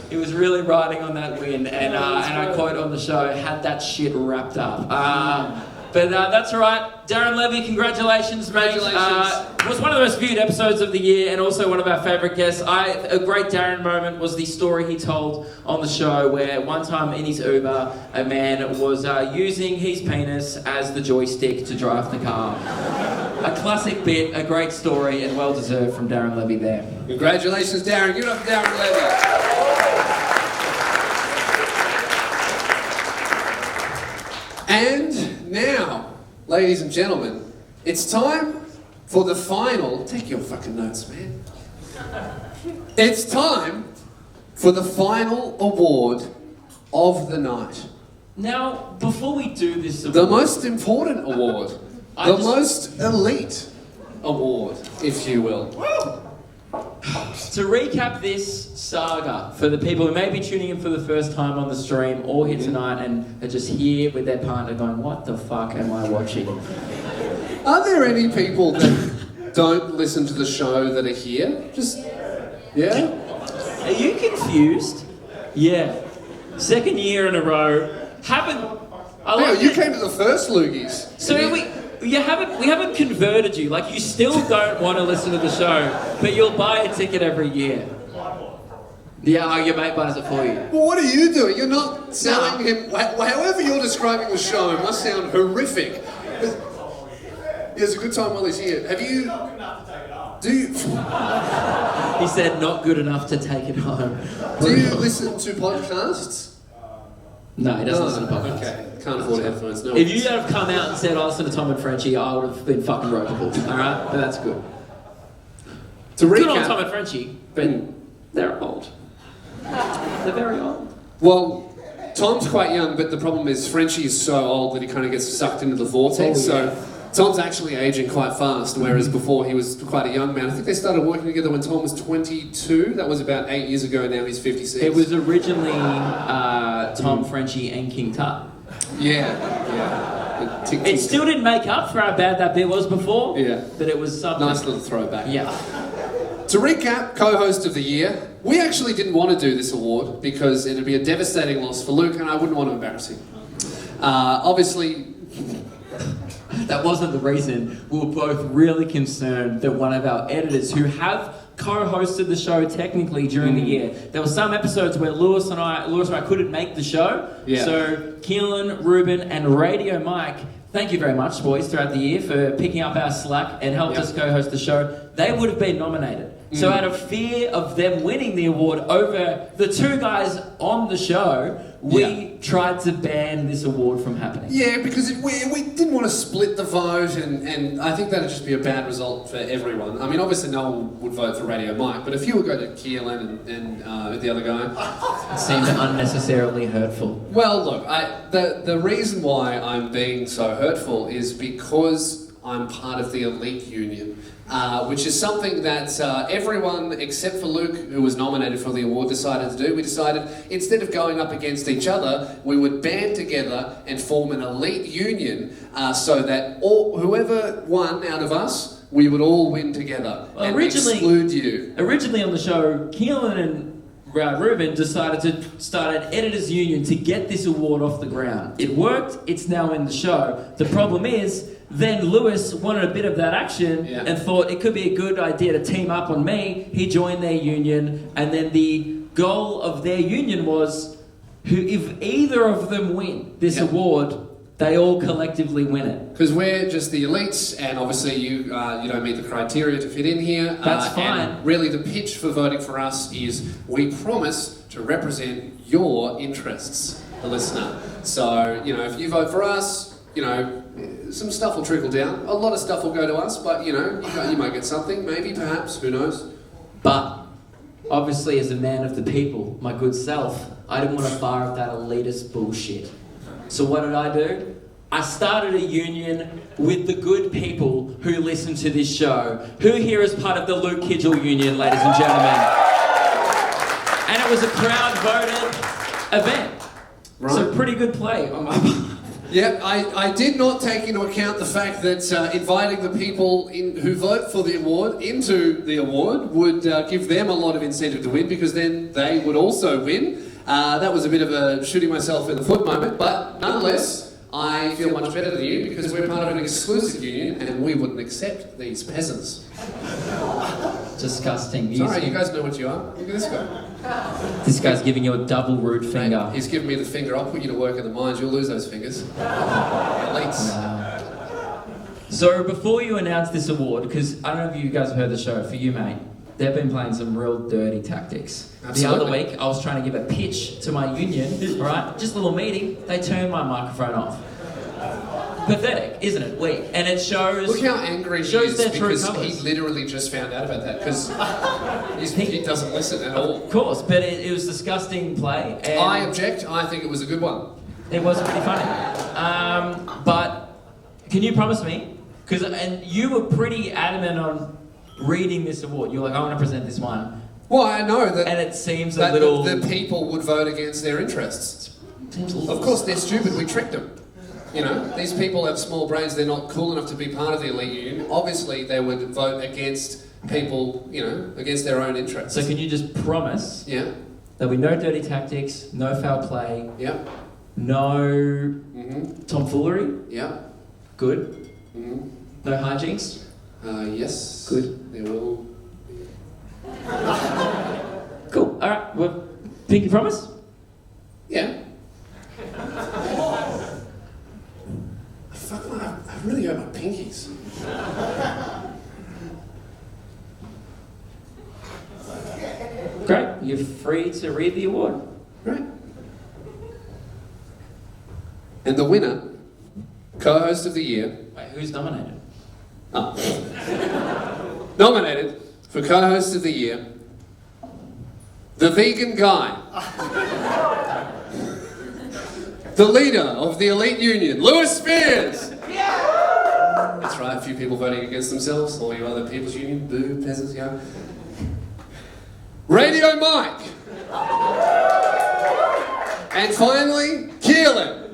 He was really riding on that win, and I quote on the show, had that shit wrapped up. But that's all right. Darren Levy, congratulations, mate. It was one of the most viewed episodes of the year and also one of our favourite guests. A great Darren moment was the story he told on the show where one time in his Uber, a man was using his penis as the joystick to drive the car. A classic bit, a great story, and well-deserved from Darren Levy there. Congratulations, Darren. Give it up for Darren Levy. And now, ladies and gentlemen, it's time for the final... Take your fucking notes, man. It's time for the final award of the night. Now, before we do this award... The most important award. The most elite award, if you will. To recap this saga, for the people who may be tuning in for the first time on the stream or here tonight and are just here with their partner going, what the fuck am I watching? Are there any people that don't listen to the show that are here? Just, yeah? Are you confused? Yeah. Second year in a row. You came to the first Lugies. So we haven't converted you. Like, you still don't want to listen to the show, but you'll buy a ticket every year. Yeah, your mate buys it for you. Well, what are you doing? You're not selling him... However you're describing the show must sound horrific. He has a good time while he's here. Have you... Do you... He said not good enough to take it home. Do you listen to podcasts? No, he doesn't listen to podcasts. Okay, can't afford headphones. No. If you had come out and said, I listen to Tom and Frenchie, I would have been fucking ropeable. Alright? But that's good. To recap... Good on Tom and Frenchie, but they're old. They're very old. Well, Tom's quite young, but the problem is Frenchie is so old that he kind of gets sucked into the vortex. So Tom's actually aging quite fast, whereas before he was quite a young man. I think they started working together when Tom was 22. That was about 8 years ago. Now he's 56. It was originally Tom, Frenchie, and King Tut. Yeah. It still didn't make up for how bad that bit was before. Yeah. But it was something. Nice little throwback. Yeah. To recap, co-host of the year, we actually didn't want to do this award because it'd be a devastating loss for Luke and I wouldn't want to embarrass him. Obviously... That wasn't the reason. We were both really concerned that one of our editors who have co-hosted the show technically during the year. There were some episodes where Lewis and I couldn't make the show. Yeah. So Keelan, Ruben and Radio Mike, thank you very much, boys, throughout the year for picking up our slack and helped us co-host the show. They would have been nominated. So out of fear of them winning the award over the two guys on the show, we tried to ban this award from happening. Yeah, because we didn't want to split the vote, and I think that'd just be a bad result for everyone. I mean, obviously no one would vote for Radio Mike, but if you would go to Keelan and the other guy... It seemed unnecessarily hurtful. Well, look, the reason why I'm being so hurtful is because I'm part of the elite union. Which is something that everyone except for Luke, who was nominated for the award, decided to do. We decided instead of going up against each other, we would band together and form an elite union so that whoever won out of us, we would all win together and exclude you. Originally on the show, Keelan and Ruben decided to start an editors' union to get this award off the ground. It worked, it's now in the show. The problem is, then Lewis wanted a bit of that action and thought it could be a good idea to team up on me. He joined their union, and then the goal of their union was, if either of them win this award, they all collectively win it. Because we're just the elites, and obviously you don't meet the criteria to fit in here. That's fine. And really the pitch for voting for us is we promise to represent your interests, the listener. So, if you vote for us, some stuff will trickle down. A lot of stuff will go to us, but, you might get something, maybe, perhaps, who knows? But, obviously, as a man of the people, my good self, I didn't want to fire up that elitist bullshit. So what did I do? I started a union with the good people who listen to this show. Who here is part of the Luke Kidgel Union, ladies and gentlemen? And it was a crowd-voted event. Right. So pretty good play on my part. Yeah, I did not take into account the fact that inviting the people who vote for the award into the award would give them a lot of incentive to win, because then they would also win. That was a bit of a shooting myself in the foot moment, but nonetheless, I feel much better than you because we're part of an exclusive union and we wouldn't accept these peasants. Disgusting. Sorry, you guys know what you are. Look at this guy. This guy's giving you a double rude finger. He's giving me the finger. I'll put you to work in the mines. You'll lose those fingers. Elites. Wow. So before you announce this award, because I don't know if you guys have heard the show, for you, mate, they've been playing some real dirty tactics. Absolutely. The other week, I was trying to give a pitch to my union, right? Just a little meeting. They turned my microphone off. Pathetic, isn't it? Weak. And it shows... Look how angry he shows is their true because colours. he literally just found out about that because he doesn't listen at all. Of course, but it was disgusting play. And I object. I think it was a good one. It was pretty funny. But can you promise me? And you were pretty adamant on reading this award. You were like, I want to present this one. Well, I know that... And it seems that a little... the people would vote against their interests. Of course, they're stupid. We tricked them. These people have small brains. They're not cool enough to be part of the elite union. Obviously, they would vote against people, against their own interests. So can you just promise there'll be no dirty tactics, no foul play, no tomfoolery? Yeah. Good. No hijinks? Yes. Good. There will be. Cool. All right. Well, pinky promise? Yeah. Fuck, I really hurt my pinkies. Great. You're free to read the award. Right. And the winner, co-host of the year... Wait, who's nominated? Nominated for co-host of the year, the vegan guy. The leader of the elite union, Lewis Spears! That's right, a few people voting against themselves, all you other people's union, boo, peasants, Radio Mike! And finally, Keelan!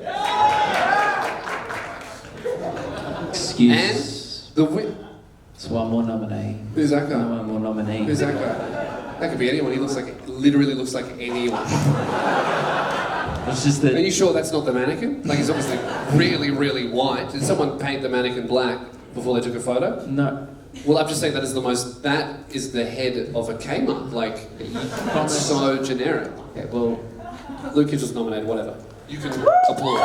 Excuse. And the win... It's one more nominee. Who's that guy? One more nominee. Who's that guy? That could be anyone. He literally looks like anyone. It's just that... Are you sure that's not the mannequin? Like, he's obviously really, really white. Did someone paint the mannequin black before they took a photo? No. Well, I'm just saying that is the head of a Kmart. Like, it's so generic. Okay, well... Luke Kitchell's nominated, whatever. You can applaud.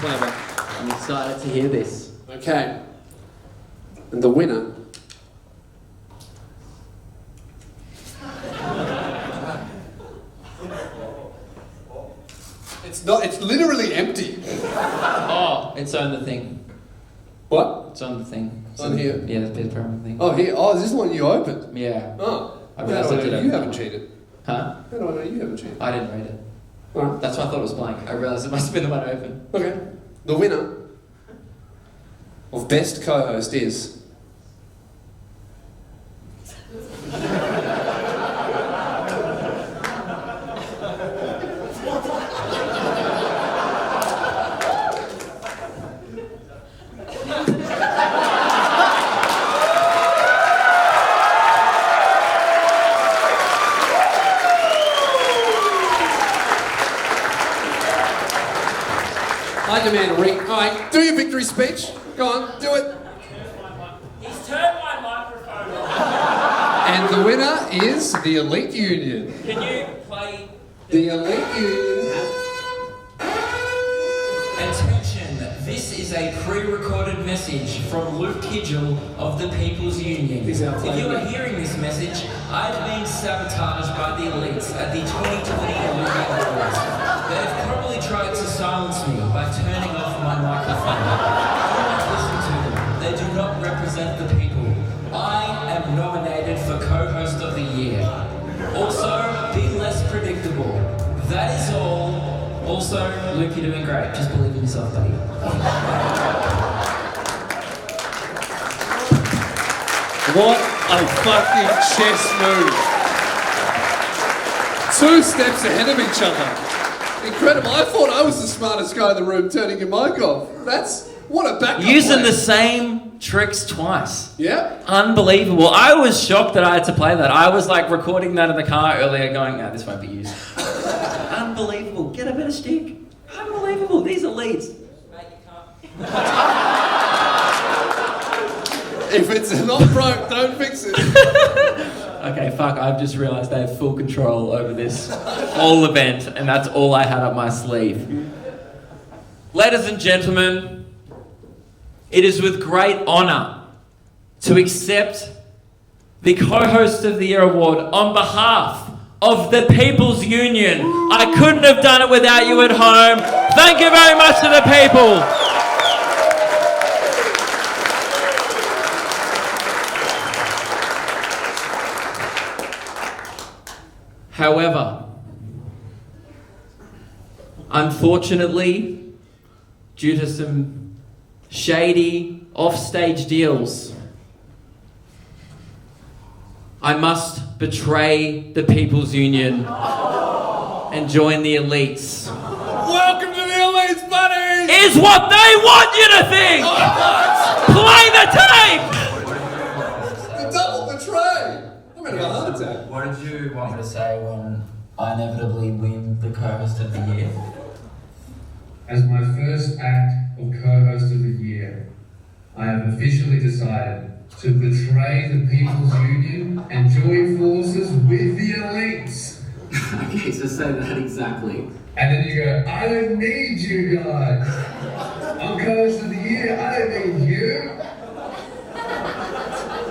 Whatever. I'm excited to hear this. Okay. And the winner... not. It's literally empty. Oh, it's on the thing. What? It's on the thing. It's on here? Yeah, the bed pyramid thing. Oh, here. Oh, is this the one you opened? Yeah. Oh. I How realised do I I did know it. you haven't cheated? Huh? How do I know you haven't cheated? I didn't read it. Alright. That's why I thought it was blank. I realised it must have been the one open. Okay. The winner of Best Co-Host is... I demand a ring. All right, do your victory speech. Go on, do it. He's turned my microphone on. And the winner is the Elite Union. Can you play The Elite Union. Attention, this is a pre-recorded message from Luke Kidgel of the People's Union. If you are hearing this message, I've been sabotaged by the elites at the 2020 Olympic Awards. They've probably tried to silence me by turning off my microphone. Do not listen to them. They do not represent the people. I am nominated for co-host of the year. Also, be less predictable. That is all. Also, Luke, you're doing great. Just believe in yourself, buddy. What a fucking chess move. 2 steps ahead of each other. Incredible. I thought I was the smartest guy in the room turning your mic off. That's... What a backup Using plan. the same tricks twice. Yeah. Unbelievable. I was shocked that I had to play that. I was like recording that in the car earlier going, no, this won't be used. Unbelievable. Get a better stick. Unbelievable. These are leads. If it's not broke, don't fix it. Okay, fuck. I've just realised I have full control over this whole event, and that's all I had up my sleeve. Ladies and gentlemen, it is with great honour to accept the Co-Host of the Year award on behalf of the People's Union. I couldn't have done it without you at home. Thank you very much to the people. However, unfortunately, due to some shady offstage deals, I must betray the People's Union and join the elites. Welcome to the elites, buddy! Is what they want you to think! Play the tape! The double betray! I'm gonna have a heart attack. What did you want me to say when I inevitably win the co-host of the year? As my first act of co-host of the year, I have officially decided to betray the People's Union and join forces with the elites. Okay, so say that exactly. And then you go, I don't need you guys. I'm co-host of the year, I don't need you.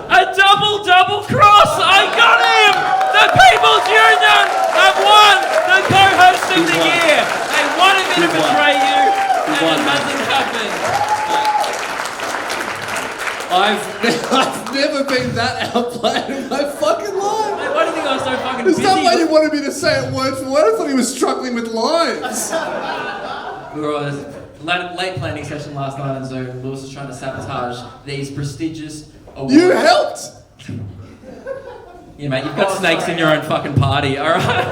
A double cross! I got him! The People's Union have won the co-host of the year! They wanted me to betray you, and it hasn't happened. I've never been that outplayed in my fucking life. Why do you think I was so fucking There's busy? no way you wanted me to say it word for word. I thought he was struggling with lines. We were on a late planning session last night on Zoom. Lewis was trying to sabotage these prestigious awards. You helped! Yeah, mate, you've got snakes in your own fucking party, alright?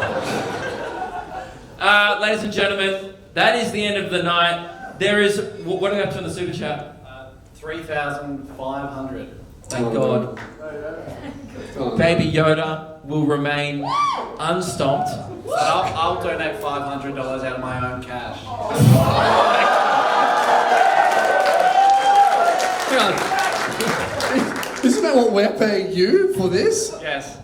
Ladies and gentlemen, that is the end of the night. There is... What are we up to in the super chat? 3,500. Thank God. Baby Yoda will remain unstomped. I'll donate $500 out of my own cash. Hang on. Isn't that what we're paying you for this? Yes.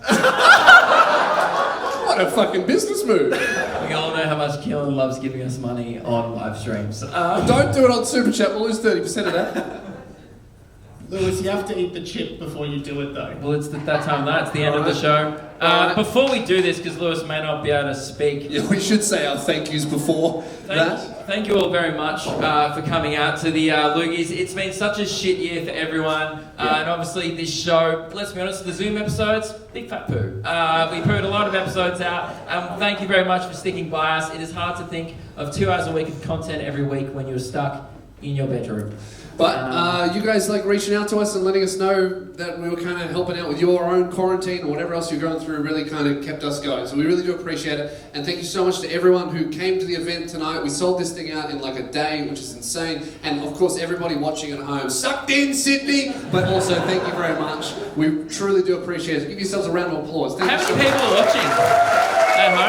What a fucking business move. We all know how much Keelan loves giving us money on live streams. Don't do it on Super Chat, we'll lose 30% of that. Lewis, you have to eat the chip before you do it, though. Well, it's that time of night. It's the end of the show. Before we do this, because Lewis may not be able to speak. Yeah, we should say our thank yous before that. Thank you all very much for coming out to the Lugies. It's been such a shit year for everyone. And obviously this show, let's be honest, the Zoom episodes, big fat poo. We pooed a lot of episodes out. Thank you very much for sticking by us. It is hard to think of 2 hours a week of content every week when you're stuck in your bedroom. But you guys like reaching out to us and letting us know that we were kind of helping out with your own quarantine or whatever else you're going through really kind of kept us going. So we really do appreciate it. And thank you so much to everyone who came to the event tonight. We sold this thing out in like a day, which is insane. And of course, everybody watching at home, sucked in Sydney. But also, thank you very much. We truly do appreciate it. Give yourselves a round of applause. How many people are watching at home?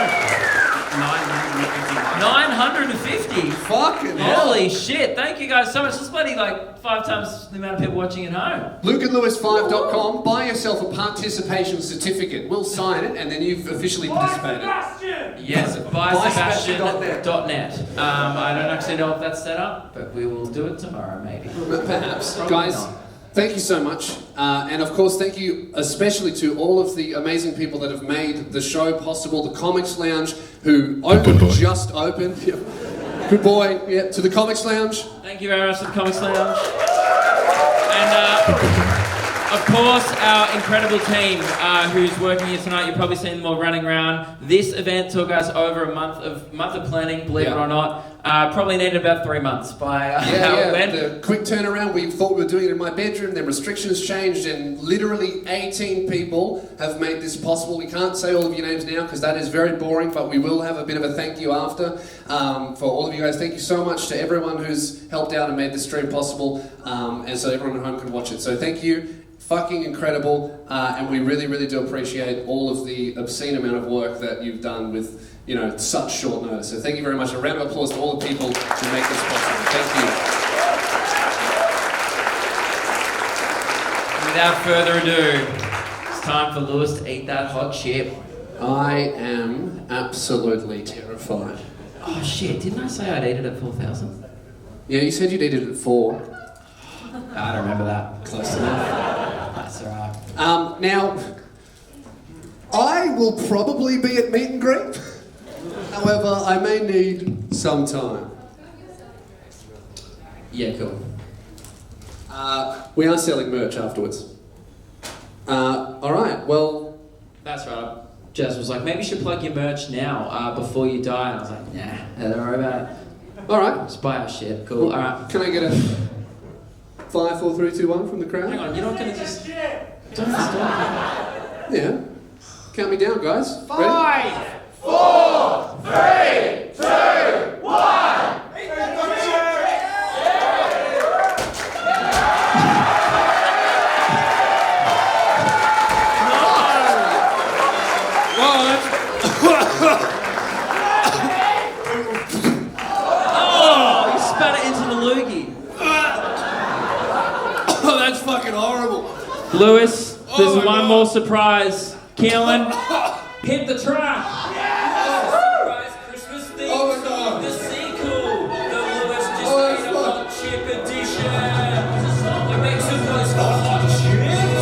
950. Fucking hell. Holy shit. Thank you guys so much. It's bloody like 5 times the amount of people watching at home. LukeandLewis5.com. Buy yourself a participation certificate. We'll sign it and then you've officially participated. Yes, buysebastian.net. I don't actually know if that's set up, but we will do it tomorrow maybe. Perhaps. Probably Guys, not. thank you so much. And of course, thank you especially to all of the amazing people that have made the show possible. The Comics Lounge, who only just opened. Yeah. Good boy. Yeah, to the Comics Lounge. Thank you very much to the Comics Lounge. And of course, our incredible team who's working here tonight. You've probably seen them all running around. This event took us over a month of planning, believe it or not. Probably needed about 3 months by how it went. The quick turnaround. We thought we were doing it in my bedroom. Then restrictions changed, and literally 18 people have made this possible. We can't say all of your names now because that is very boring, but we will have a bit of a thank you after for all of you guys. Thank you so much to everyone who's helped out and made this stream possible, and so everyone at home can watch it. So thank you. Fucking incredible, and we really, really do appreciate all of the obscene amount of work that you've done with, you know, such short notice. So thank you very much. A round of applause to all the people who make this possible. Thank you. Without further ado, it's time for Lewis to eat that hot chip. I am absolutely terrified. Oh shit, didn't I say I'd eat it at 4,000? Yeah, you said you'd eat it at 4. I don't remember that. Close enough. That's alright. Now, I will probably be at meet and greet. However, I may need some time. Yeah, cool. We are selling merch afterwards. Alright, well... That's right. Jazz was like, maybe you should plug your merch now before you die. And I was like, nah, don't worry about it. Alright. Just buy our shit. Cool. Well, Alright. Can I get a 5, 4, 3, 2, 1 from the crowd? Hang on, you're not going to just... Don't stop. Yeah. Count me down, guys. 5, 4, 3, 2, 1. Oh, you spat it into the loogie. Oh, that's fucking horrible. Lewis, there's Oh my one God. more surprise. Keelan, hit the track. Surprise Christmas theme song, the sequel, the Lewis just made a hot chip edition. It makes a voice for hot chips.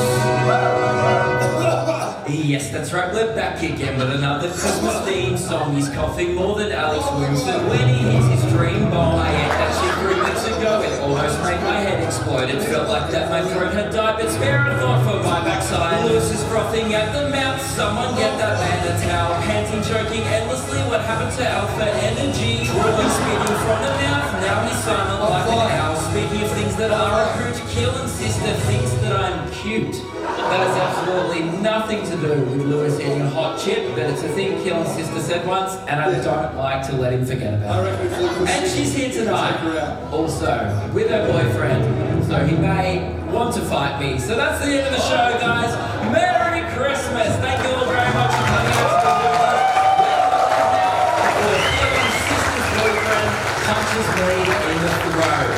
Yes, that's right, we're back again with another Christmas theme song. He's coughing more than Alex Winston when he hits his dream bomb. I ate that shit 3 weeks ago, it almost made my head explode. It felt like that my throat had died, but spare a thought for my backside. Lewis is frothing at the mouth, someone get that man a towel. Panting, joking endlessly, what happened to alpha energy? Drooling, spitting from the mouth, now he's silent like an owl. Speaking of things that are a hoot, Keelan's sister thinks that I'm cute. That has absolutely nothing to do with Lewis eating a hot chip, but it's a thing Keelan's sister said once, and I don't like to let him forget about it. And she's here tonight, also, with her boyfriend, so he may want to fight me. So that's the end of the show, guys. Merry Christmas! Thank you all very much for coming out to the Keelan's sister's boyfriend punches me in the throat.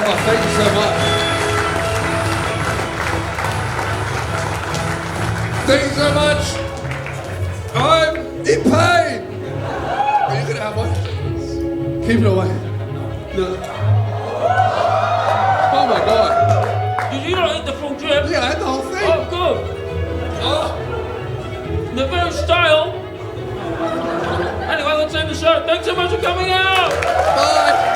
Oh, thank you so much. Thank you so much. I'm in pain. Are you gonna have one? Keep it away. No. Oh my God. Did you not it. Yeah, I had the whole thing. Oh, good. Oh, they're very style. Anyway, let's end the show. Thanks so much for coming out. Bye.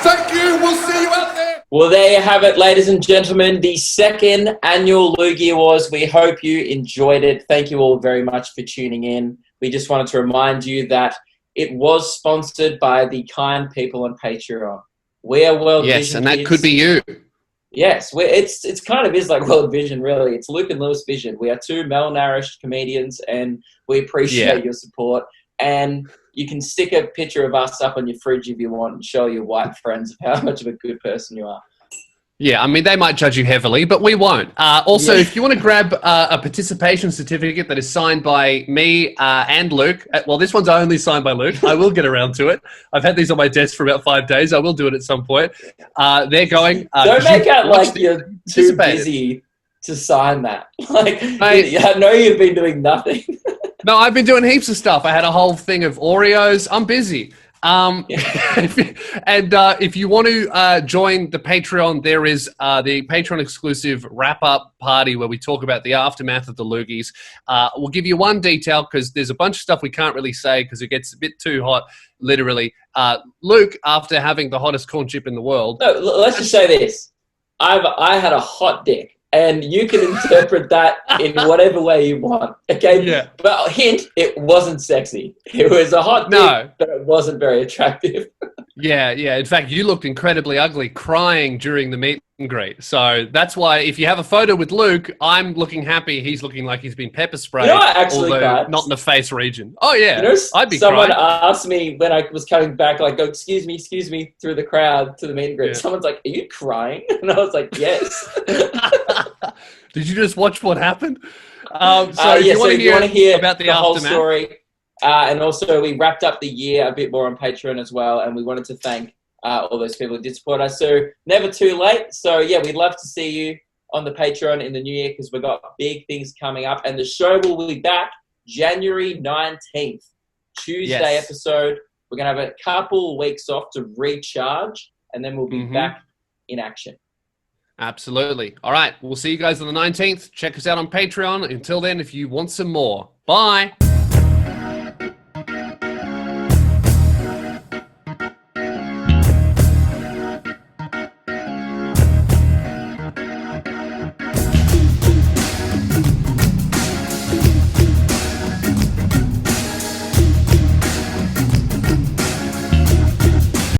Thank you. We'll see you out there. Well, there you have it, ladies and gentlemen, the second annual Lugie Awards. We hope you enjoyed it. Thank you all very much for tuning in. We just wanted to remind you that it was sponsored by the kind people on Patreon. We are World Vision. Yes, and that Kids. could be you. Yes, it's kind of is like World Vision, really. It's Luke and Lewis Vision. We are two malnourished comedians, and we appreciate your support. And you can stick a picture of us up on your fridge if you want and show your white friends how much of a good person you are. Yeah, I mean, they might judge you heavily, but we won't. Also, if you want to grab a participation certificate that is signed by me and Luke, well, this one's only signed by Luke. I will get around to it. I've had these on my desk for about 5 days. I will do it at some point. They're going. Don't make out like you're too busy to sign that. Like, Mate, I know you've been doing nothing. No, I've been doing heaps of stuff. I had a whole thing of Oreos. I'm busy. If you want to join the Patreon, there is the Patreon exclusive wrap-up party where we talk about the aftermath of the Lugies. We'll give you one detail because there's a bunch of stuff we can't really say because it gets a bit too hot, literally. Luke, after having the hottest corn chip in the world... No, let's just say this. I had a hot dick. And you can interpret that in whatever way you want, okay? Yeah. But hint, it wasn't sexy. It was a hot dick, but it wasn't very attractive. Yeah. In fact, you looked incredibly ugly crying during the meet and greet. So that's why if you have a photo with Luke, I'm looking happy. He's looking like he's been pepper sprayed. You know, I actually although cried. not in the face region. Oh, yeah. You know, I'd be someone crying. asked me when I was coming back, like, go, excuse me, through the crowd to the meet and greet. Yeah. Someone's like, are you crying? And I was like, yes. Did you just watch what happened? If you want to hear about the whole aftermath, story, and also we wrapped up the year a bit more on Patreon as well, and we wanted to thank all those people who did support us. So never too late. So yeah, we'd love to see you on the Patreon in the new year because we've got big things coming up, and the show will be back January 19th, Tuesday episode. We're gonna have a couple weeks off to recharge, and then we'll be back in action. Absolutely. All right. We'll see you guys on the 19th. Check us out on Patreon. Until then, if you want some more. Bye.